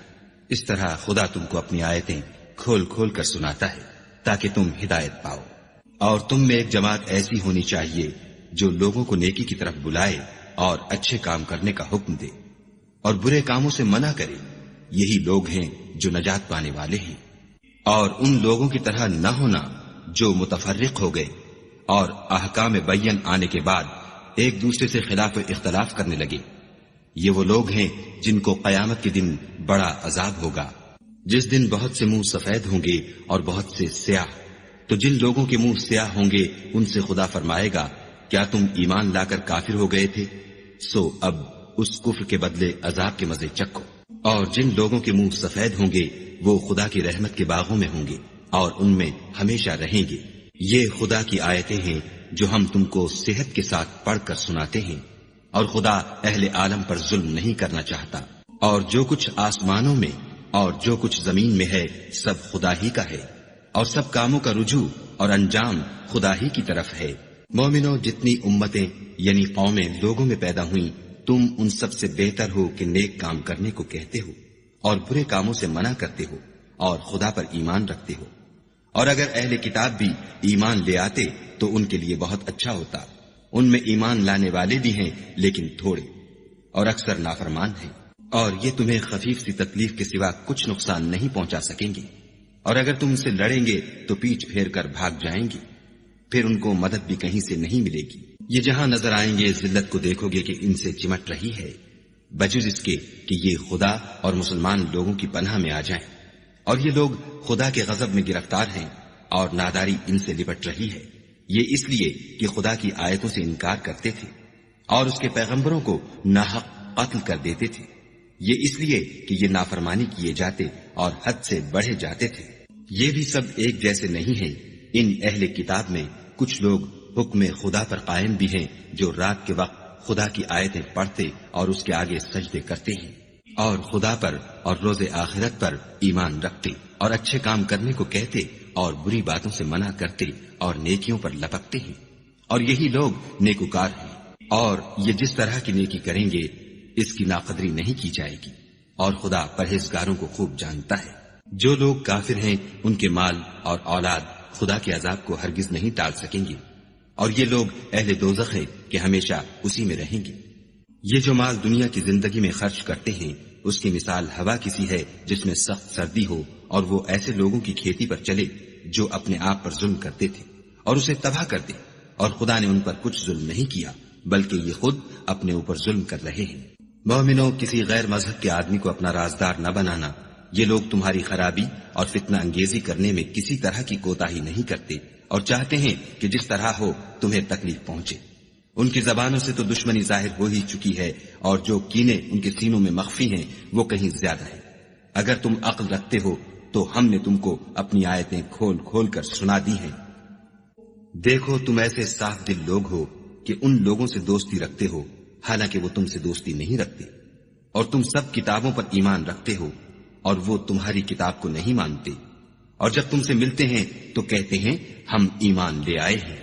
A: اس طرح خدا تم کو اپنی آیتیں کھول کھول کر سناتا ہے تاکہ تم ہدایت پاؤ۔ اور تم میں ایک جماعت ایسی ہونی چاہیے جو لوگوں کو نیکی کی طرف بلائے اور اچھے کام کرنے کا حکم دے اور برے کاموں سے منع کرے، یہی لوگ ہیں جو نجات پانے والے ہیں۔ اور ان لوگوں کی طرح نہ ہونا جو متفرق ہو گئے اور احکام بین آنے کے بعد ایک دوسرے سے خلاف و اختلاف کرنے لگے۔ یہ وہ لوگ ہیں جن کو قیامت کے دن بڑا عذاب ہوگا، جس دن بہت سے منہ سفید ہوں گے اور بہت سے سیاہ۔ تو جن لوگوں کے منہ سیاہ ہوں گے ان سے خدا فرمائے گا، کیا تم ایمان لا کر کافر ہو گئے تھے؟ سو اب اس کفر کے بدلے عذاب کے مزے چکھو۔ اور جن لوگوں کے منہ سفید ہوں گے وہ خدا کی رحمت کے باغوں میں ہوں گے اور ان میں ہمیشہ رہیں گے۔ یہ خدا کی آیتیں ہیں جو ہم تم کو صحت کے ساتھ پڑھ کر سناتے ہیں، اور خدا اہل عالم پر ظلم نہیں کرنا چاہتا۔ اور جو کچھ آسمانوں میں اور جو کچھ زمین میں ہے سب خدا ہی کا ہے، اور سب کاموں کا رجوع اور انجام خدا ہی کی طرف ہے۔ مومنو، جتنی امتیں یعنی قومیں لوگوں میں پیدا ہوئیں، تم ان سب سے بہتر ہو کہ نیک کام کرنے کو کہتے ہو اور برے کاموں سے منع کرتے ہو اور خدا پر ایمان رکھتے ہو۔ اور اگر اہل کتاب بھی ایمان لے آتے تو ان کے لیے بہت اچھا ہوتا۔ ان میں ایمان لانے والے بھی ہیں لیکن تھوڑے، اور اکثر نافرمان ہیں، اور یہ تمہیں خفیف سی تکلیف کے سوا کچھ نقصان نہیں پہنچا سکیں گے۔ اور اگر تم ان سے لڑیں گے تو پیچھ پھیر کر بھاگ جائیں گے، پھر ان کو مدد بھی کہیں سے نہیں ملے گی۔ یہ جہاں نظر آئیں گے ذلت کو دیکھو گے کہ ان سے چمٹ رہی ہے، بجز اس کے کہ یہ خدا اور مسلمان لوگوں کی پناہ میں آ جائیں، اور یہ لوگ خدا کے غضب میں گرفتار ہیں اور ناداری ان سے لپٹ رہی ہے۔ یہ اس لیے کہ خدا کی آیتوں سے انکار کرتے تھے اور اس کے پیغمبروں کو ناحق قتل کر دیتے تھے، یہ اس لیے کہ یہ نافرمانی کیے جاتے اور حد سے بڑھے جاتے تھے۔ یہ بھی سب ایک جیسے نہیں ہیں۔ ان اہل کتاب میں کچھ لوگ حکم خدا پر قائم بھی ہیں، جو رات کے وقت خدا کی آیتیں پڑھتے اور اس کے آگے سجدے کرتے ہیں، اور خدا پر اور روز آخرت پر ایمان رکھتے اور اچھے کام کرنے کو کہتے اور بری باتوں سے منع کرتے اور نیکیوں پر لپکتے ہیں، اور یہی لوگ نیکوکار ہیں۔ اور یہ جس طرح کی نیکی کریں گے اس کی ناقدری نہیں کی جائے گی، اور خدا پرہیزگاروں کو خوب جانتا ہے۔ جو لوگ کافر ہیں ان کے مال اور اولاد خدا کے عذاب کو ہرگز نہیں ٹال سکیں گے، اور یہ لوگ اہل دوزخ ہیں کہ ہمیشہ اسی میں رہیں گے۔ یہ جو مال دنیا کی زندگی میں خرچ کرتے ہیں اس کی مثال ہوا کسی ہے جس میں سخت سردی ہو اور وہ ایسے لوگوں کی کھیتی پر چلے جو اپنے آپ پر ظلم کرتے تھے اور اسے تباہ کر دے، اور خدا نے ان پر کچھ ظلم نہیں کیا بلکہ یہ خود اپنے اوپر ظلم کر رہے ہیں۔ مومنوں، کسی غیر مذہب کے آدمی کو اپنا رازدار نہ بنانا۔ یہ لوگ تمہاری خرابی اور فتنہ انگیزی کرنے میں کسی طرح کی کوتاہی نہیں کرتے اور چاہتے ہیں کہ جس طرح ہو تمہیں تکلیف پہنچے۔ ان کی زبانوں سے تو دشمنی ظاہر ہو ہی چکی ہے، اور جو کینے ان کے سینوں میں مخفی ہیں وہ کہیں زیادہ ہیں۔ اگر تم عقل رکھتے ہو تو ہم نے تم کو اپنی آیتیں کھول کھول کر سنا دی ہیں۔ دیکھو، تم ایسے صاف دل لوگ ہو کہ ان لوگوں سے دوستی رکھتے ہو حالانکہ وہ تم سے دوستی نہیں رکھتے، اور تم سب کتابوں پر ایمان رکھتے ہو اور وہ تمہاری کتاب کو نہیں مانتے، اور جب تم سے ملتے ہیں تو کہتے ہیں ہم ایمان لے آئے ہیں،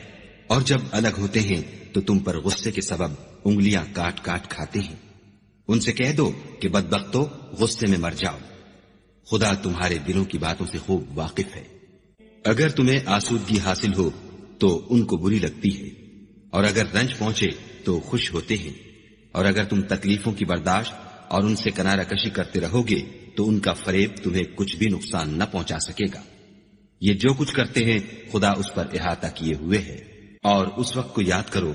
A: اور جب الگ ہوتے ہیں تو تم پر غصے کے سبب انگلیاں کاٹ کاٹ کھاتے ہیں۔ ان سے کہہ دو کہ بدبختو، غصے میں مر جاؤ، خدا تمہارے دلوں کی باتوں سے خوب واقف ہے۔ اگر تمہیں آسودگی حاصل ہو تو ان کو بری لگتی ہے، اور اگر رنج پہنچے تو خوش ہوتے ہیں، اور اگر تم تکلیفوں کی برداشت اور ان سے کنارہ کشی کرتے رہو گے تو ان کا فریب تمہیں کچھ بھی نقصان نہ پہنچا سکے گا۔ یہ جو کچھ کرتے ہیں خدا اس پر احاطہ کیے ہوئے ہے۔ اور اس وقت کو یاد کرو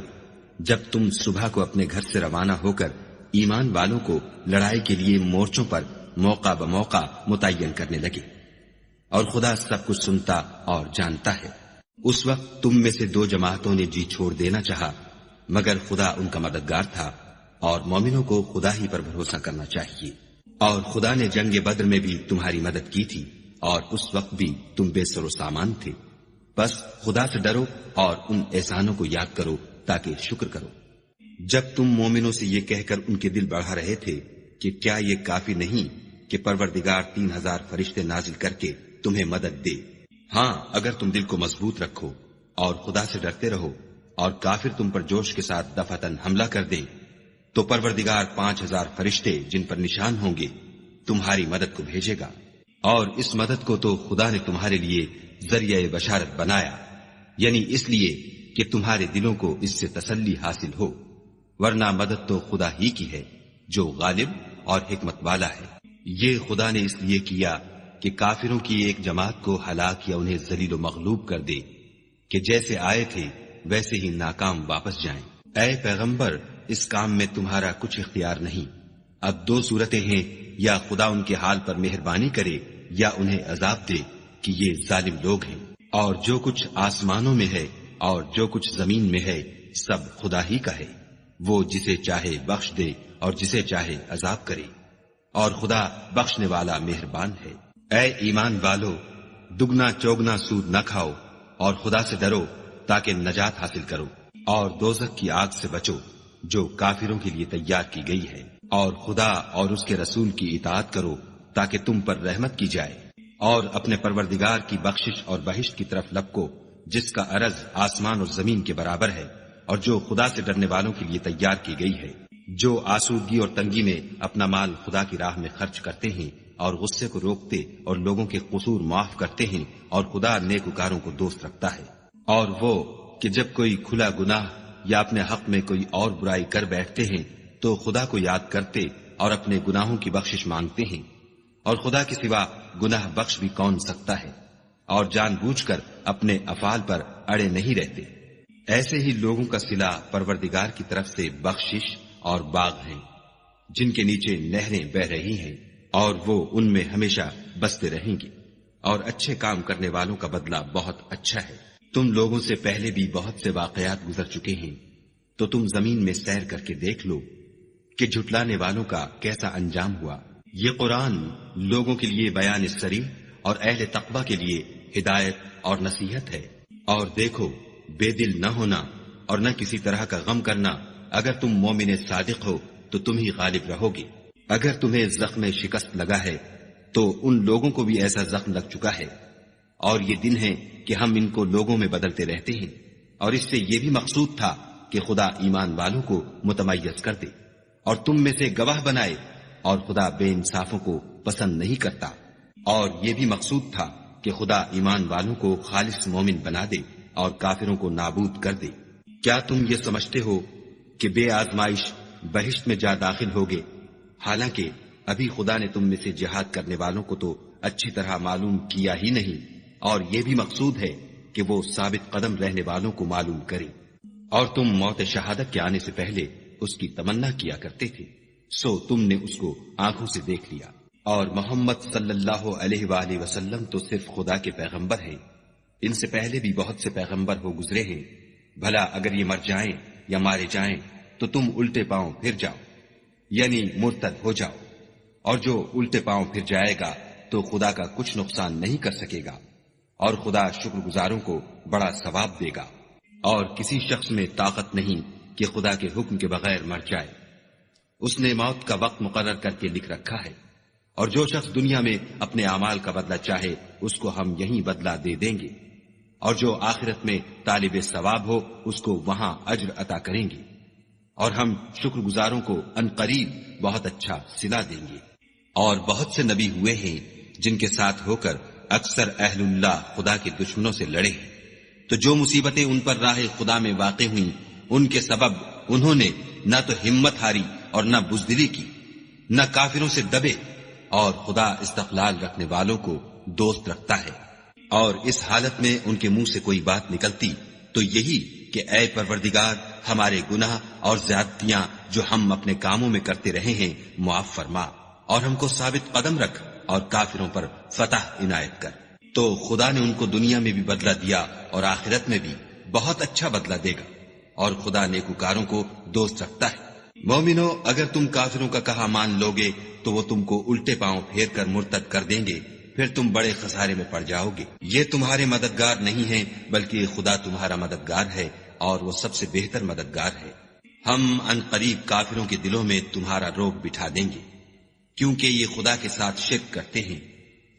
A: جب تم صبح کو اپنے گھر سے روانہ ہو کر ایمان والوں کو لڑائی کے لیے مورچوں پر موقع بموقع متعین کرنے لگے، اور خدا سب کچھ سنتا اور جانتا ہے۔ اس وقت تم میں سے دو جماعتوں نے جی چھوڑ دینا چاہا، مگر خدا ان کا مددگار تھا، اور مومنوں کو خدا ہی پر بھروسہ کرنا چاہیے۔ اور خدا نے جنگ بدر میں بھی تمہاری مدد کی تھی، اور اس وقت بھی تم بے سر و سامان تھے۔ بس خدا سے ڈرو اور ان احسانوں کو یاد کرو تاکہ شکر کرو۔ جب تم مومنوں سے یہ کہہ کر ان کے دل بڑھا رہے تھے کہ کیا یہ کافی نہیں کہ پروردگار 3000 فرشتے نازل کر کے تمہیں مدد دے؟ ہاں، اگر تم دل کو مضبوط رکھو اور خدا سے ڈرتے رہو اور کافر تم پر جوش کے ساتھ دفعتاً حملہ کر دے تو پروردگار 5000 فرشتے جن پر نشان ہوں گے تمہاری مدد کو بھیجے گا، اور اس مدد کو تو خدا نے تمہارے لیے ذریعہ بشارت بنایا، یعنی اس لیے کہ تمہارے دلوں کو اس سے تسلی حاصل ہو، ورنہ مدد تو خدا ہی کی ہے جو غالب اور حکمت والا ہے۔ یہ خدا نے اس لیے کیا کہ کافروں کی ایک جماعت کو ہلاک یا انہیں ذلیل و مغلوب کر دے کہ جیسے آئے تھے ویسے ہی ناکام واپس جائیں۔ اے پیغمبر، اس کام میں تمہارا کچھ اختیار نہیں۔ اب دو صورتیں ہیں، یا خدا ان کے حال پر مہربانی کرے یا انہیں عذاب دے کہ یہ ظالم لوگ ہیں۔ اور جو کچھ آسمانوں میں ہے اور جو کچھ زمین میں ہے سب خدا ہی کا ہے، وہ جسے چاہے بخش دے اور جسے چاہے عذاب کرے، اور خدا بخشنے والا مہربان ہے۔ اے ایمان والو، دگنا چوگنا سود نہ کھاؤ اور خدا سے ڈرو تاکہ نجات حاصل کرو، اور دوزخ کی آگ سے بچو جو کافروں کے لیے تیار کی گئی ہے، اور خدا اور اس کے رسول کی اطاعت کرو تاکہ تم پر رحمت کی جائے، اور اپنے پروردگار کی بخشش اور بہشت کی طرف لپکو جس کا عرض آسمان اور زمین کے برابر ہے، اور جو خدا سے ڈرنے والوں کے لیے تیار کی گئی ہے۔ جو آسودگی اور تنگی میں اپنا مال خدا کی راہ میں خرچ کرتے ہیں اور غصے کو روکتے اور لوگوں کے قصور معاف کرتے ہیں، اور خدا نیکوکاروں کو دوست رکھتا ہے۔ اور وہ کہ جب کوئی کھلا گناہ یا اپنے حق میں کوئی اور برائی کر بیٹھتے ہیں تو خدا کو یاد کرتے اور اپنے گناہوں کی بخشش مانگتے ہیں، اور خدا کے سوا گناہ بخش بھی کون سکتا ہے، اور جان بوجھ کر اپنے افعال پر اڑے نہیں رہتے۔ ایسے ہی لوگوں کا صلہ پروردگار کی طرف سے بخشش اور باغ ہیں جن کے نیچے نہریں بہ رہی ہیں اور وہ ان میں ہمیشہ بستے رہیں گے، اور اچھے کام کرنے والوں کا بدلہ بہت اچھا ہے۔ تم لوگوں سے پہلے بھی بہت سے واقعات گزر چکے ہیں، تو تم زمین میں سیر کر کے دیکھ لو کہ جھٹلانے والوں کا کیسا انجام ہوا۔ یہ قرآن لوگوں کے لیے بیان صریح اور اہل تقوی کے لیے ہدایت اور نصیحت ہے۔ اور دیکھو، بے دل نہ ہونا اور نہ کسی طرح کا غم کرنا، اگر تم مومن صادق ہو تو تم ہی غالب رہو گے۔ اگر تمہیں زخم شکست لگا ہے تو ان لوگوں کو بھی ایسا زخم لگ چکا ہے، اور یہ دن ہے کہ ہم ان کو لوگوں میں بدلتے رہتے ہیں، اور اس سے یہ بھی مقصود تھا کہ خدا ایمان والوں کو متمیز کر دے اور تم میں سے گواہ بنائے، اور خدا بے انصافوں کو پسند نہیں کرتا، اور یہ بھی مقصود تھا کہ خدا ایمان والوں کو خالص مومن بنا دے اور کافروں کو نابود کر دے۔ کیا تم یہ سمجھتے ہو کہ بے آزمائش بہشت میں جا داخل ہوگے، حالانکہ ابھی خدا نے تم میں سے جہاد کرنے والوں کو تو اچھی طرح معلوم کیا ہی نہیں، اور یہ بھی مقصود ہے کہ وہ ثابت قدم رہنے والوں کو معلوم کرے۔ اور تم موت شہادت کے آنے سے پہلے اس کی تمنا کیا کرتے تھے، سو تم نے اس کو آنکھوں سے دیکھ لیا۔ اور محمد صلی اللہ علیہ وآلہ وسلم تو صرف خدا کے پیغمبر ہیں، ان سے پہلے بھی بہت سے پیغمبر ہو گزرے ہیں، بھلا اگر یہ مر جائیں یا مارے جائیں تو تم الٹے پاؤں پھر جاؤ، یعنی مرتد ہو جاؤ، اور جو الٹے پاؤں پھر جائے گا تو خدا کا کچھ نقصان نہیں کر سکے گا، اور خدا شکر گزاروں کو بڑا ثواب دے گا۔ اور کسی شخص میں طاقت نہیں کہ خدا کے حکم کے بغیر مر جائے، اس نے موت کا وقت مقرر کر کے لکھ رکھا ہے، اور جو شخص دنیا میں اپنے اعمال کا بدلہ چاہے اس کو ہم یہیں بدلہ دے دیں گے، اور جو آخرت میں طالب ثواب ہو اس کو وہاں اجر عطا کریں گے، اور ہم شکر گزاروں کو عنقریب بہت اچھا صلہ دیں گے۔ اور بہت سے نبی ہوئے ہیں جن کے ساتھ ہو کر اکثر اہل اللہ خدا کے دشمنوں سے لڑے ہیں، تو جو مصیبتیں ان پر راہ خدا میں واقع ہوئیں ان کے سبب انہوں نے نہ تو ہمت ہاری اور نہ بزدلی کی، نہ کافروں سے دبے، اور خدا استقلال رکھنے والوں کو دوست رکھتا ہے۔ اور اس حالت میں ان کے منہ سے کوئی بات نکلتی تو یہی کہ اے پروردگار، ہمارے گناہ اور زیادتیاں جو ہم اپنے کاموں میں کرتے رہے ہیں معاف فرما، اور ہم کو ثابت قدم رکھ اور کافروں پر فتح عنایت کر۔ تو خدا نے ان کو دنیا میں بھی بدلہ دیا اور آخرت میں بھی بہت اچھا بدلہ دے گا، اور خدا نیکوکاروں کو دوست رکھتا ہے۔ مومنو، اگر تم کافروں کا کہا مان لوگے تو وہ تم کو الٹے پاؤں پھیر کر مرتد کر دیں گے، پھر تم بڑے خسارے میں پڑ جاؤ گے۔ یہ تمہارے مددگار نہیں ہیں بلکہ خدا تمہارا مددگار ہے، اور وہ سب سے بہتر مددگار ہے۔ ہم ان قریب کافروں کے دلوں میں تمہارا روب بٹھا دیں گے، کیونکہ یہ خدا کے ساتھ شرک کرتے ہیں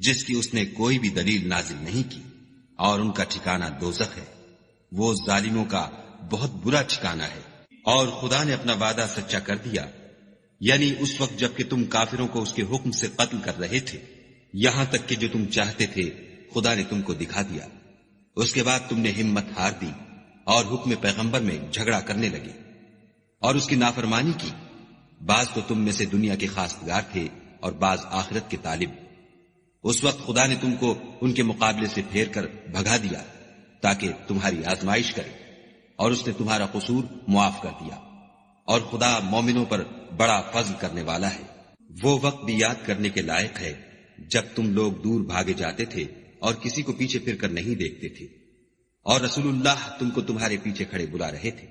A: جس کی اس نے کوئی بھی دلیل نازل نہیں کی، اور ان کا ٹھکانہ دوزخ ہے، وہ ظالموں کا بہت برا ٹھکانہ ہے۔ اور خدا نے اپنا وعدہ سچا کر دیا، یعنی اس وقت جب کہ تم کافروں کو اس کے حکم سے قتل کر رہے تھے، یہاں تک کہ جو تم چاہتے تھے خدا نے تم کو دکھا دیا۔ اس کے بعد تم نے ہمت ہار دی اور حکم پیغمبر میں جھگڑا کرنے لگے اور اس کی نافرمانی کی۔ بعض تو تم میں سے دنیا کے خواستگار تھے اور بعض آخرت کے طالب۔ اس وقت خدا نے تم کو ان کے مقابلے سے پھیر کر بھگا دیا تاکہ تمہاری آزمائش کرے، اور اس نے تمہارا قصور معاف کر دیا، اور خدا مومنوں پر بڑا فضل کرنے والا ہے۔ وہ وقت بھی یاد کرنے کے لائق ہے جب تم لوگ دور بھاگے جاتے تھے اور کسی کو پیچھے پھر کر نہیں دیکھتے تھے، اور رسول اللہ تم کو تمہارے پیچھے کھڑے بلا رہے تھے،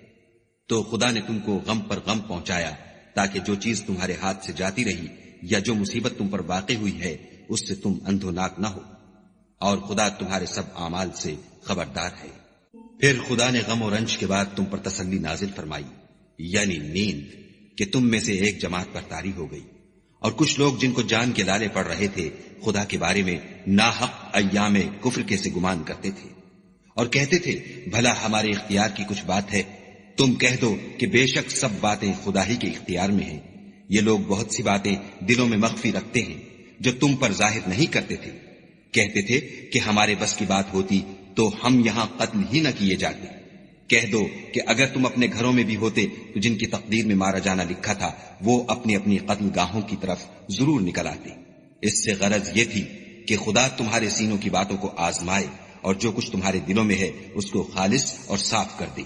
A: تو خدا نے تم کو غم پر غم پہنچایا تاکہ جو چیز تمہارے ہاتھ سے جاتی رہی یا جو مصیبت تم پر واقع ہوئی ہے اس سے تم اندھوناک نہ ہو، اور خدا تمہارے سب اعمال سے خبردار ہے۔ پھر خدا نے غم و رنج کے بعد تم پر تسلی نازل فرمائی، یعنی نیند، کہ تم میں سے ایک جماعت پر طاری ہو گئی، اور کچھ لوگ جن کو جان کے لالے پڑ رہے تھے خدا کے بارے میں ناحق ایام کفر کے سے گمان کرتے تھے، اور کہتے تھے بھلا ہمارے اختیار کی کچھ بات ہے؟ تم کہہ دو کہ بے شک سب باتیں خدا ہی کے اختیار میں ہیں۔ یہ لوگ بہت سی باتیں دلوں میں مخفی رکھتے ہیں جو تم پر ظاہر نہیں کرتے تھے۔ کہتے تھے کہ ہمارے بس کی بات ہوتی تو ہم یہاں قتل ہی نہ کیے جاتے۔ کہہ دو کہ اگر تم اپنے گھروں میں بھی ہوتے تو جن کی تقدیر میں مارا جانا لکھا تھا وہ اپنی اپنی قتل گاہوں کی طرف ضرور نکل آتے۔ اس سے غرض یہ تھی کہ خدا تمہارے سینوں کی باتوں کو آزمائے اور جو کچھ تمہارے دلوں میں ہے اس کو خالص اور صاف کر دے۔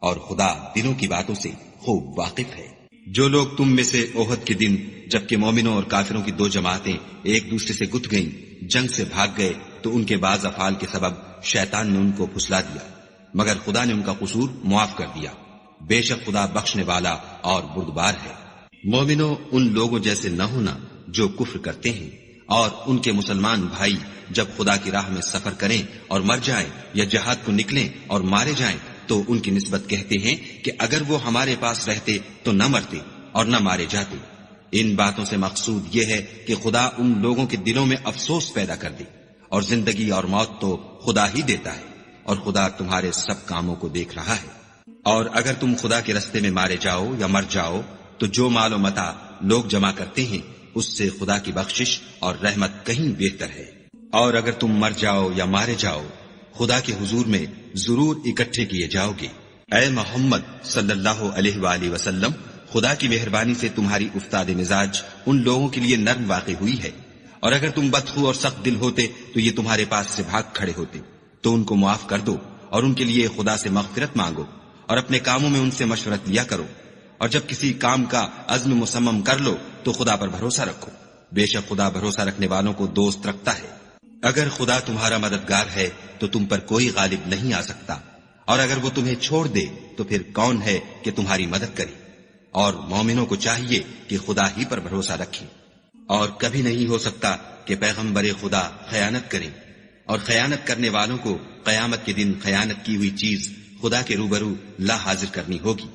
B: اور خدا دلوں کی باتوں سے خوب واقف ہے۔ جو لوگ تم میں سے احد کے دن جبکہ مومنوں اور کافروں کی دو جماعتیں ایک دوسرے سے گت گئیں جنگ سے بھاگ گئے تو ان کے بعض افعال کے سبب شیطان نے ان کو پھسلا دیا، مگر خدا نے ان کا قصور معاف کر دیا۔ بے شک خدا بخشنے والا اور بردبار ہے۔ مومنوں، ان لوگوں جیسے نہ ہونا جو کفر کرتے ہیں، اور ان کے مسلمان بھائی جب خدا کی راہ میں سفر کریں اور مر جائیں یا جہاد کو نکلیں اور مارے جائیں تو ان کی نسبت کہتے ہیں کہ اگر وہ ہمارے پاس رہتے تو نہ مرتے اور نہ مارے جاتے۔ ان باتوں سے مقصود یہ ہے کہ خدا ان لوگوں کے دلوں میں افسوس پیدا کر دے، اور زندگی اور موت تو خدا ہی دیتا ہے، اور خدا تمہارے سب کاموں کو دیکھ رہا ہے۔ اور اگر تم خدا کے رستے میں مارے جاؤ یا مر جاؤ تو جو مال و متاع لوگ جمع کرتے ہیں اس سے خدا کی بخشش اور رحمت کہیں بہتر ہے۔ اور اگر تم مر جاؤ یا مارے جاؤ خدا کے حضور میں ضرور اکٹھے کیے جاؤ گے۔ اے محمد صلی اللہ علیہ وآلہ وسلم، خدا کی مہربانی سے تمہاری افتاد مزاج ان لوگوں کے لیے نرم واقع ہوئی ہے، اور اگر تم بدخو اور سخت دل ہوتے تو یہ تمہارے پاس سے بھاگ کھڑے ہوتے۔ تو ان کو معاف کر دو اور ان کے لیے خدا سے مغفرت مانگو، اور اپنے کاموں میں ان سے مشورت لیا کرو، اور جب کسی کام کا عزم مصمم کر لو تو خدا پر بھروسہ رکھو، بے شک خدا بھروسہ رکھنے والوں کو دوست رکھتا ہے۔ اگر خدا تمہارا مددگار ہے تو تم پر کوئی غالب نہیں آ سکتا، اور اگر وہ تمہیں چھوڑ دے تو پھر کون ہے کہ تمہاری مدد کرے؟ اور مومنوں کو چاہیے کہ خدا ہی پر بھروسہ رکھیں، اور کبھی نہیں ہو سکتا کہ پیغمبر خدا خیانت کریں، اور خیانت کرنے والوں کو قیامت کے دن خیانت کی ہوئی چیز خدا کے روبرو لا حاضر کرنی ہوگی۔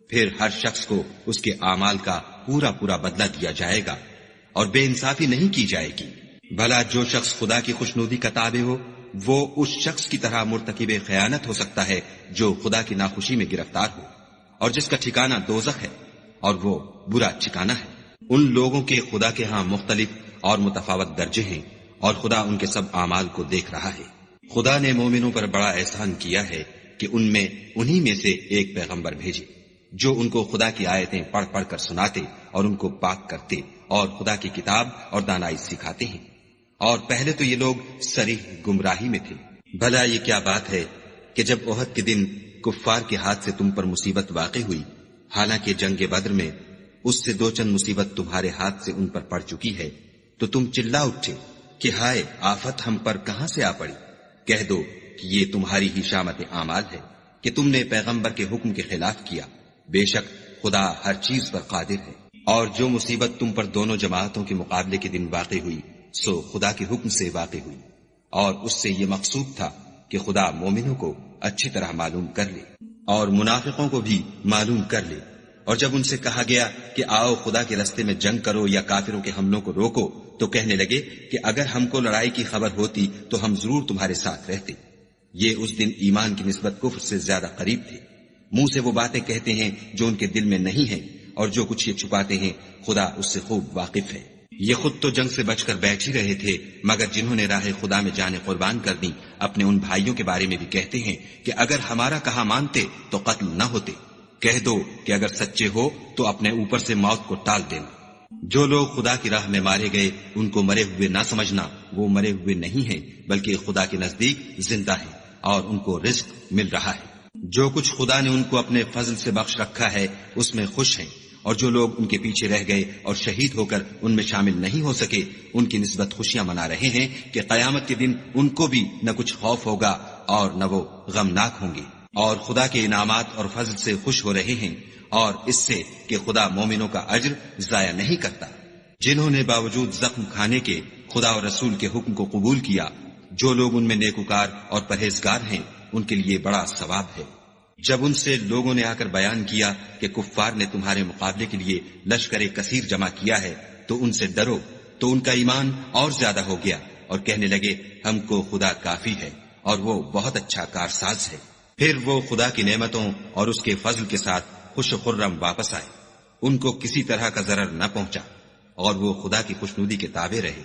B: پھر ہر شخص کو اس کے اعمال کا پورا پورا بدلہ دیا جائے گا، اور بے انصافی نہیں کی جائے گی۔ بھلا جو شخص خدا کی خوشنودی کا تابع ہو وہ اس شخص کی طرح مرتکب خیانت ہو سکتا ہے جو خدا کی ناخوشی میں گرفتار ہو، اور جس کا ٹھکانہ دوزخ ہے، اور وہ برا ٹھکانہ ہے۔ ان لوگوں کے خدا کے ہاں مختلف اور متفاوت درجے ہیں، اور خدا ان کے سب اعمال کو دیکھ رہا ہے۔ خدا نے مومنوں پر بڑا احسان کیا ہے کہ ان میں انہی میں سے ایک پیغمبر بھیجے جو ان کو خدا کی آیتیں پڑھ پڑھ کر سناتے اور ان کو پاک کرتے اور خدا کی کتاب اور دانائی سکھاتے ہیں، اور پہلے تو یہ لوگ صریح گمراہی میں تھے۔ بھلا یہ کیا بات ہے کہ جب احد کے دن کفار کے ہاتھ سے تم پر مصیبت واقع ہوئی، حالانکہ جنگ بدر میں اس سے دو چند مصیبت تمہارے ہاتھ سے ان پر پڑ چکی ہے، تو تم چلا اٹھے کہ ہائے آفت ہم پر کہاں سے آ پڑی؟ کہہ دو کہ یہ تمہاری ہی شامت اعمال ہے کہ تم نے پیغمبر کے حکم کے خلاف کیا، بے شک خدا ہر چیز پر قادر ہے۔ اور جو مصیبت تم پر دونوں جماعتوں کے مقابلے کے دن واقع ہوئی سو خدا کے حکم سے واقع ہوئی، اور اس سے یہ مقصود تھا کہ خدا مومنوں کو اچھی طرح معلوم کر لے اور منافقوں کو بھی معلوم کر لے۔ اور جب ان سے کہا گیا کہ آؤ خدا کے راستے میں جنگ کرو یا کافروں کے حملوں کو روکو تو کہنے لگے کہ اگر ہم کو لڑائی کی خبر ہوتی تو ہم ضرور تمہارے ساتھ رہتے۔ یہ اس دن ایمان کی نسبت کفر سے زیادہ قریب تھے۔ منہ سے وہ باتیں کہتے ہیں جو ان کے دل میں نہیں ہیں، اور جو کچھ یہ چھپاتے ہیں خدا اس سے خوب واقف ہے۔ یہ خود تو جنگ سے بچ کر بیٹھ ہی رہے تھے، مگر جنہوں نے راہ خدا میں جانیں قربان کر دی اپنے ان بھائیوں کے بارے میں بھی کہتے ہیں کہ اگر ہمارا کہا مانتے تو قتل نہ ہوتے۔ کہہ دو کہ اگر سچے ہو تو اپنے اوپر سے موت کو ٹال دینا۔ جو لوگ خدا کی راہ میں مارے گئے ان کو مرے ہوئے نہ سمجھنا، وہ مرے ہوئے نہیں ہیں بلکہ خدا کے نزدیک زندہ ہیں اور ان کو رزق مل رہا ہے۔ جو کچھ خدا نے ان کو اپنے فضل سے بخش رکھا ہے اس میں خوش ہیں، اور جو لوگ ان کے پیچھے رہ گئے اور شہید ہو کر ان میں شامل نہیں ہو سکے ان کی نسبت خوشیاں منا رہے ہیں کہ قیامت کے دن ان کو بھی نہ کچھ خوف ہوگا اور نہ وہ غمناک ہوں گے، اور خدا کے انعامات اور فضل سے خوش ہو رہے ہیں، اور اس سے کہ خدا مومنوں کا اجر ضائع نہیں کرتا۔ جنہوں نے باوجود زخم کھانے کے خدا اور رسول کے حکم کو قبول کیا، جو لوگ ان میں نیکوکار اور پرہیزگار ہیں ان کے لیے بڑا ثواب ہے۔ جب ان سے لوگوں نے آ کر بیان کیا کہ کفار نے تمہارے مقابلے کے لیے لشکر کثیر جمع کیا ہے تو ان سے ڈرو، تو ان کا ایمان اور زیادہ ہو گیا اور کہنے لگے ہم کو خدا کافی ہے اور وہ بہت اچھا کارساز ہے۔ پھر وہ خدا کی نعمتوں اور اس کے فضل کے ساتھ خوش و خرم واپس آئے، ان کو کسی طرح کا ضرر نہ پہنچا، اور وہ خدا کی خوشنودی کے تابع رہے،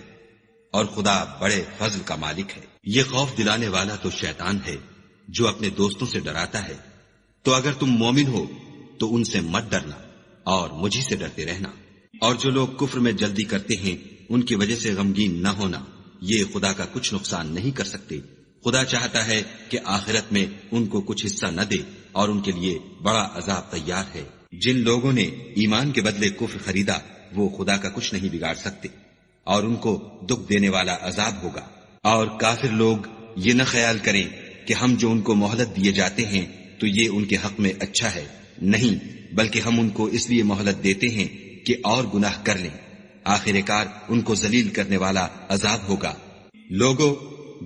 B: اور خدا بڑے فضل کا مالک ہے۔ یہ خوف دلانے والا تو شیطان ہے جو اپنے دوستوں سے ڈراتا ہے، تو اگر تم مومن ہو تو ان سے مت ڈرنا اور مجھی سے ڈرتے رہنا۔ اور جو لوگ کفر میں جلدی کرتے ہیں ان کی وجہ سے غمگین نہ ہونا، یہ خدا کا کچھ نقصان نہیں کر سکتے۔ خدا چاہتا ہے کہ آخرت میں ان کو کچھ حصہ نہ دے اور ان کے لیے بڑا عذاب تیار ہے۔ جن لوگوں نے ایمان کے بدلے کفر خریدا وہ خدا کا کچھ نہیں بگاڑ سکتے، اور ان کو دکھ دینے والا عذاب ہوگا۔ اور کافر لوگ یہ نہ خیال کریں کہ ہم جو ان کو مہلت دیے جاتے ہیں تو یہ ان کے حق میں اچھا ہے، نہیں، بلکہ ہم ان کو اس لیے مہلت دیتے ہیں کہ اور گناہ کر لیں، آخر کار ان کو ذلیل کرنے والا عذاب ہوگا۔ لوگوں،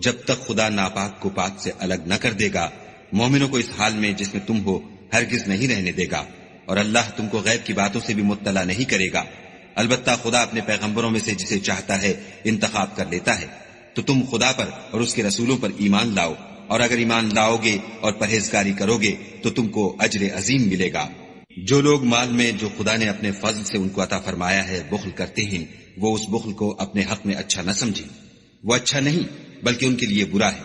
B: جب تک خدا ناپاک کو پاک سے الگ نہ کر دے گا، مومنوں کو اس حال میں جس میں تم ہو ہرگز نہیں رہنے دے گا، اور اللہ تم کو غیب کی باتوں سے بھی مطلع نہیں کرے گا۔ البتہ خدا اپنے پیغمبروں میں سے جسے چاہتا ہے انتخاب کر لیتا ہے، تو تم خدا پر اور اس کے رسولوں پر ایمان لاؤ، اور اگر ایمان لاؤ گے اور پرہیزگاری کرو گے تو تم کو اجر عظیم ملے گا۔ جو لوگ مال میں جو خدا نے اپنے فضل سے ان کو عطا فرمایا ہے بخل کرتے ہیں، وہ اس بخل کو اپنے حق میں اچھا نہ سمجھیں، وہ اچھا نہیں بلکہ ان کے لیے برا ہے۔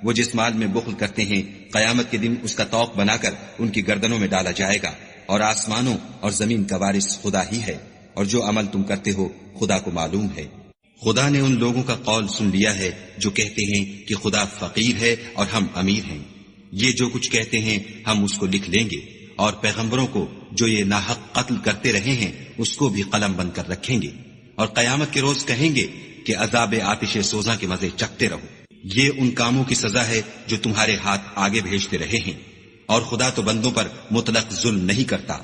B: وہ جس مال میں بخل کرتے ہیں قیامت کے دن اس کا طوق بنا کر ان کی گردنوں میں ڈالا جائے گا، اور آسمانوں اور زمین کا وارث خدا ہی ہے، اور جو عمل تم کرتے ہو خدا کو معلوم ہے۔ خدا نے ان لوگوں کا قول سن لیا ہے جو کہتے ہیں کہ خدا فقیر ہے اور ہم امیر ہیں، یہ جو کچھ کہتے ہیں ہم اس کو لکھ لیں گے، اور پیغمبروں کو جو یہ ناحق قتل کرتے رہے ہیں اس کو بھی قلم بند کر رکھیں گے، اور قیامت کے روز کہیں گے کہ عذاب آتش سوزاں کے مزے چکھتے رہو۔ یہ ان کاموں کی سزا ہے جو تمہارے ہاتھ آگے بھیجتے رہے ہیں، اور خدا تو بندوں پر مطلق ظلم نہیں کرتا۔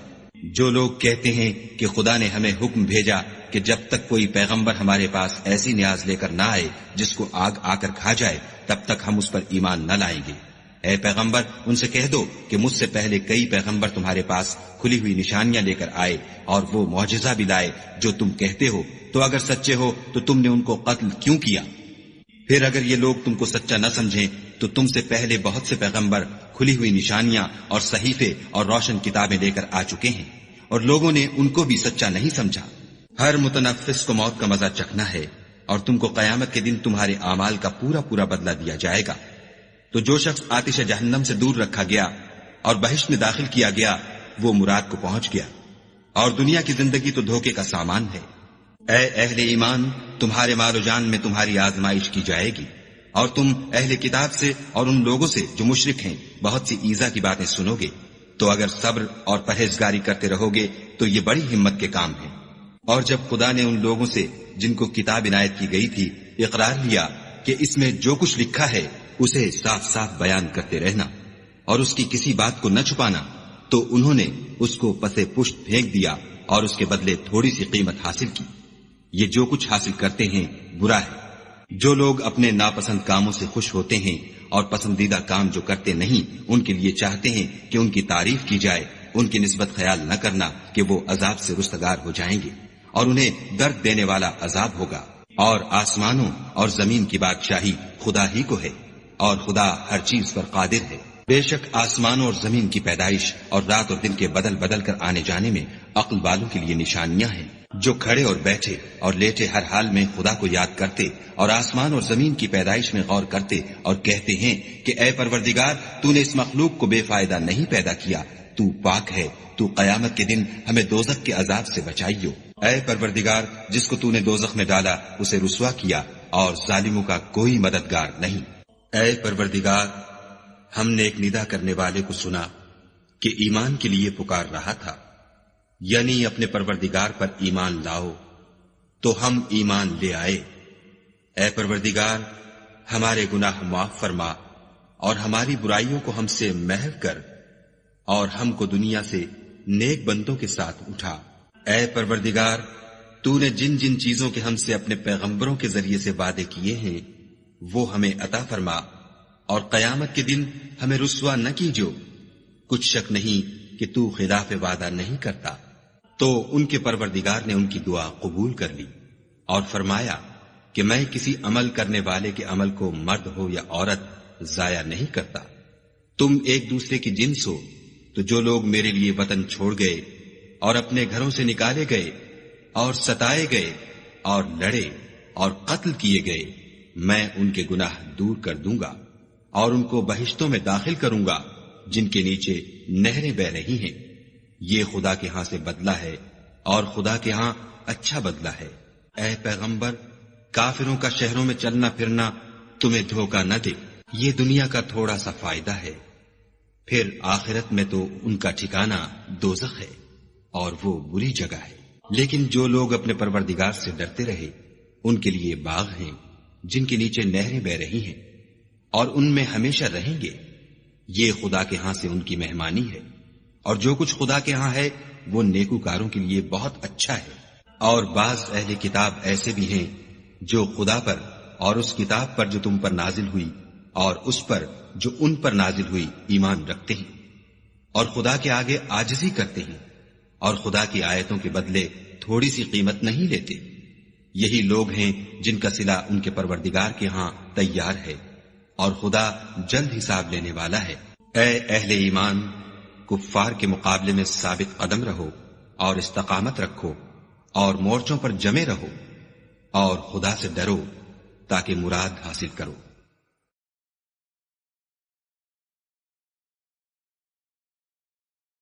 B: جو لوگ کہتے ہیں کہ خدا نے ہمیں حکم بھیجا کہ جب تک کوئی پیغمبر ہمارے پاس ایسی نیاز لے کر نہ آئے جس کو آگ آ کر کھا جائے تب تک ہم اس پر ایمان نہ لائیں گے، اے پیغمبر ان سے کہہ دو کہ مجھ سے پہلے کئی پیغمبر تمہارے پاس کھلی ہوئی نشانیاں لے کر آئے اور وہ معجزہ بھی لائے جو تم کہتے ہو، تو اگر سچے ہو تو تم نے ان کو قتل کیوں کیا؟ پھر اگر یہ لوگ تم کو سچا نہ سمجھیں تو تم سے پہلے بہت سے پیغمبر کھلی ہوئی نشانیاں اور صحیفے اور روشن کتابیں لے کر آ چکے ہیں، اور لوگوں نے ان کو بھی سچا نہیں سمجھا۔ ہر متنفس کو موت کا مزہ چکھنا ہے، اور تم کو قیامت کے دن تمہارے اعمال کا پورا پورا بدلہ دیا جائے گا۔ تو جو شخص آتش جہنم سے دور رکھا گیا اور بہشت میں داخل کیا گیا وہ مراد کو پہنچ گیا، اور دنیا کی زندگی تو دھوکے کا سامان ہے۔ اے اہل ایمان، تمہارے مال و جان میں تمہاری آزمائش کی جائے گی، اور تم اہل کتاب سے اور ان لوگوں سے جو مشرک ہیں بہت سی ایذا کی باتیں سنو گے، تو اگر صبر اور پرہیزگاری کرتے رہو گے تو یہ بڑی ہمت کے کام ہیں۔ اور جب خدا نے ان لوگوں سے جن کو کتاب عنایت کی گئی تھی اقرار لیا کہ اس میں جو کچھ لکھا ہے اسے صاف صاف بیان کرتے رہنا اور اس کی کسی بات کو نہ چھپانا، تو انہوں نے اس کو پسے پشت پھینک دیا اور اس کے بدلے تھوڑی سی قیمت حاصل کی۔ یہ جو کچھ حاصل کرتے ہیں برا ہے۔ جو لوگ اپنے ناپسند کاموں سے خوش ہوتے ہیں اور پسندیدہ کام جو کرتے نہیں ان کے لیے چاہتے ہیں کہ ان کی تعریف کی جائے، ان کی نسبت خیال نہ کرنا کہ وہ عذاب سے رستگار ہو جائیں گے اور انہیں درد دینے والا عذاب ہوگا۔ اور آسمانوں اور زمین کی بادشاہی خدا ہی کو ہے، اور خدا ہر چیز پر قادر ہے۔ بے شک آسمانوں اور زمین کی پیدائش اور رات اور دن کے بدل بدل کر آنے جانے میں عقل والوں کے لیے نشانیاں ہیں، جو کھڑے اور بیٹھے اور لیٹے ہر حال میں خدا کو یاد کرتے اور آسمان اور زمین کی پیدائش میں غور کرتے اور کہتے ہیں کہ اے پروردگار، تو نے اس مخلوق کو بے فائدہ نہیں پیدا کیا، تو پاک ہے، تو قیامت کے دن ہمیں دوزخ کے عذاب سے بچائیو۔ اے پروردگار، جس کو تو نے دوزخ میں ڈالا اسے رسوا کیا، اور ظالموں کا کوئی مددگار نہیں۔ اے پروردگار، ہم نے ایک ندا کرنے والے کو سنا کہ ایمان کے لیے پکار رہا تھا، یعنی اپنے پروردگار پر ایمان لاؤ، تو ہم ایمان لے آئے۔ اے پروردگار، ہمارے گناہ معاف فرما اور ہماری برائیوں کو ہم سے محو کر، اور ہم کو دنیا سے نیک بندوں کے ساتھ اٹھا۔ اے پروردگار، تو نے جن جن چیزوں کے ہم سے اپنے پیغمبروں کے ذریعے سے وعدے کیے ہیں وہ ہمیں عطا فرما، اور قیامت کے دن ہمیں رسوا نہ کیجو، کچھ شک نہیں کہ تو خلاف وعدہ نہیں کرتا۔ تو ان کے پروردگار نے ان کی دعا قبول کر لی اور فرمایا کہ میں کسی عمل کرنے والے کے عمل کو مرد ہو یا عورت ضائع نہیں کرتا۔ تم ایک دوسرے کی جنس ہو، تو جو لوگ میرے لیے وطن چھوڑ گئے اور اپنے گھروں سے نکالے گئے اور ستائے گئے اور لڑے اور قتل کیے گئے، میں ان کے گناہ دور کر دوں گا اور ان کو بہشتوں میں داخل کروں گا جن کے نیچے نہریں بہ رہی ہیں۔ یہ خدا کے ہاں سے بدلہ ہے، اور خدا کے ہاں اچھا بدلہ ہے۔ اے پیغمبر، کافروں کا شہروں میں چلنا پھرنا تمہیں دھوکہ نہ دے، یہ دنیا کا تھوڑا سا فائدہ ہے،
A: پھر آخرت میں تو ان کا ٹھکانہ دوزخ ہے اور وہ بری جگہ ہے۔ لیکن جو لوگ اپنے پروردگار سے ڈرتے رہے ان کے لیے باغ ہیں جن کے نیچے نہریں بہ رہی ہیں اور ان میں ہمیشہ رہیں گے۔ یہ خدا کے ہاں سے ان کی مہمانی ہے، اور جو کچھ خدا کے ہاں ہے وہ نیکوکاروں کے لیے بہت اچھا ہے۔ اور بعض اہل کتاب ایسے بھی ہیں جو خدا پر اور اس کتاب پر جو تم پر نازل ہوئی اور اس پر جو ان پر نازل ہوئی ایمان رکھتے ہیں، اور خدا کے آگے عاجزی کرتے ہیں، اور خدا کی آیتوں کے بدلے تھوڑی سی قیمت نہیں لیتے۔ یہی لوگ ہیں جن کا صلہ ان کے پروردگار کے ہاں تیار ہے، اور خدا جلد حساب لینے والا ہے۔ اے اہل ایمان، کفار کے مقابلے میں ثابت قدم رہو اور استقامت رکھو اور مورچوں پر جمے رہو، اور خدا سے ڈرو تاکہ مراد حاصل کرو۔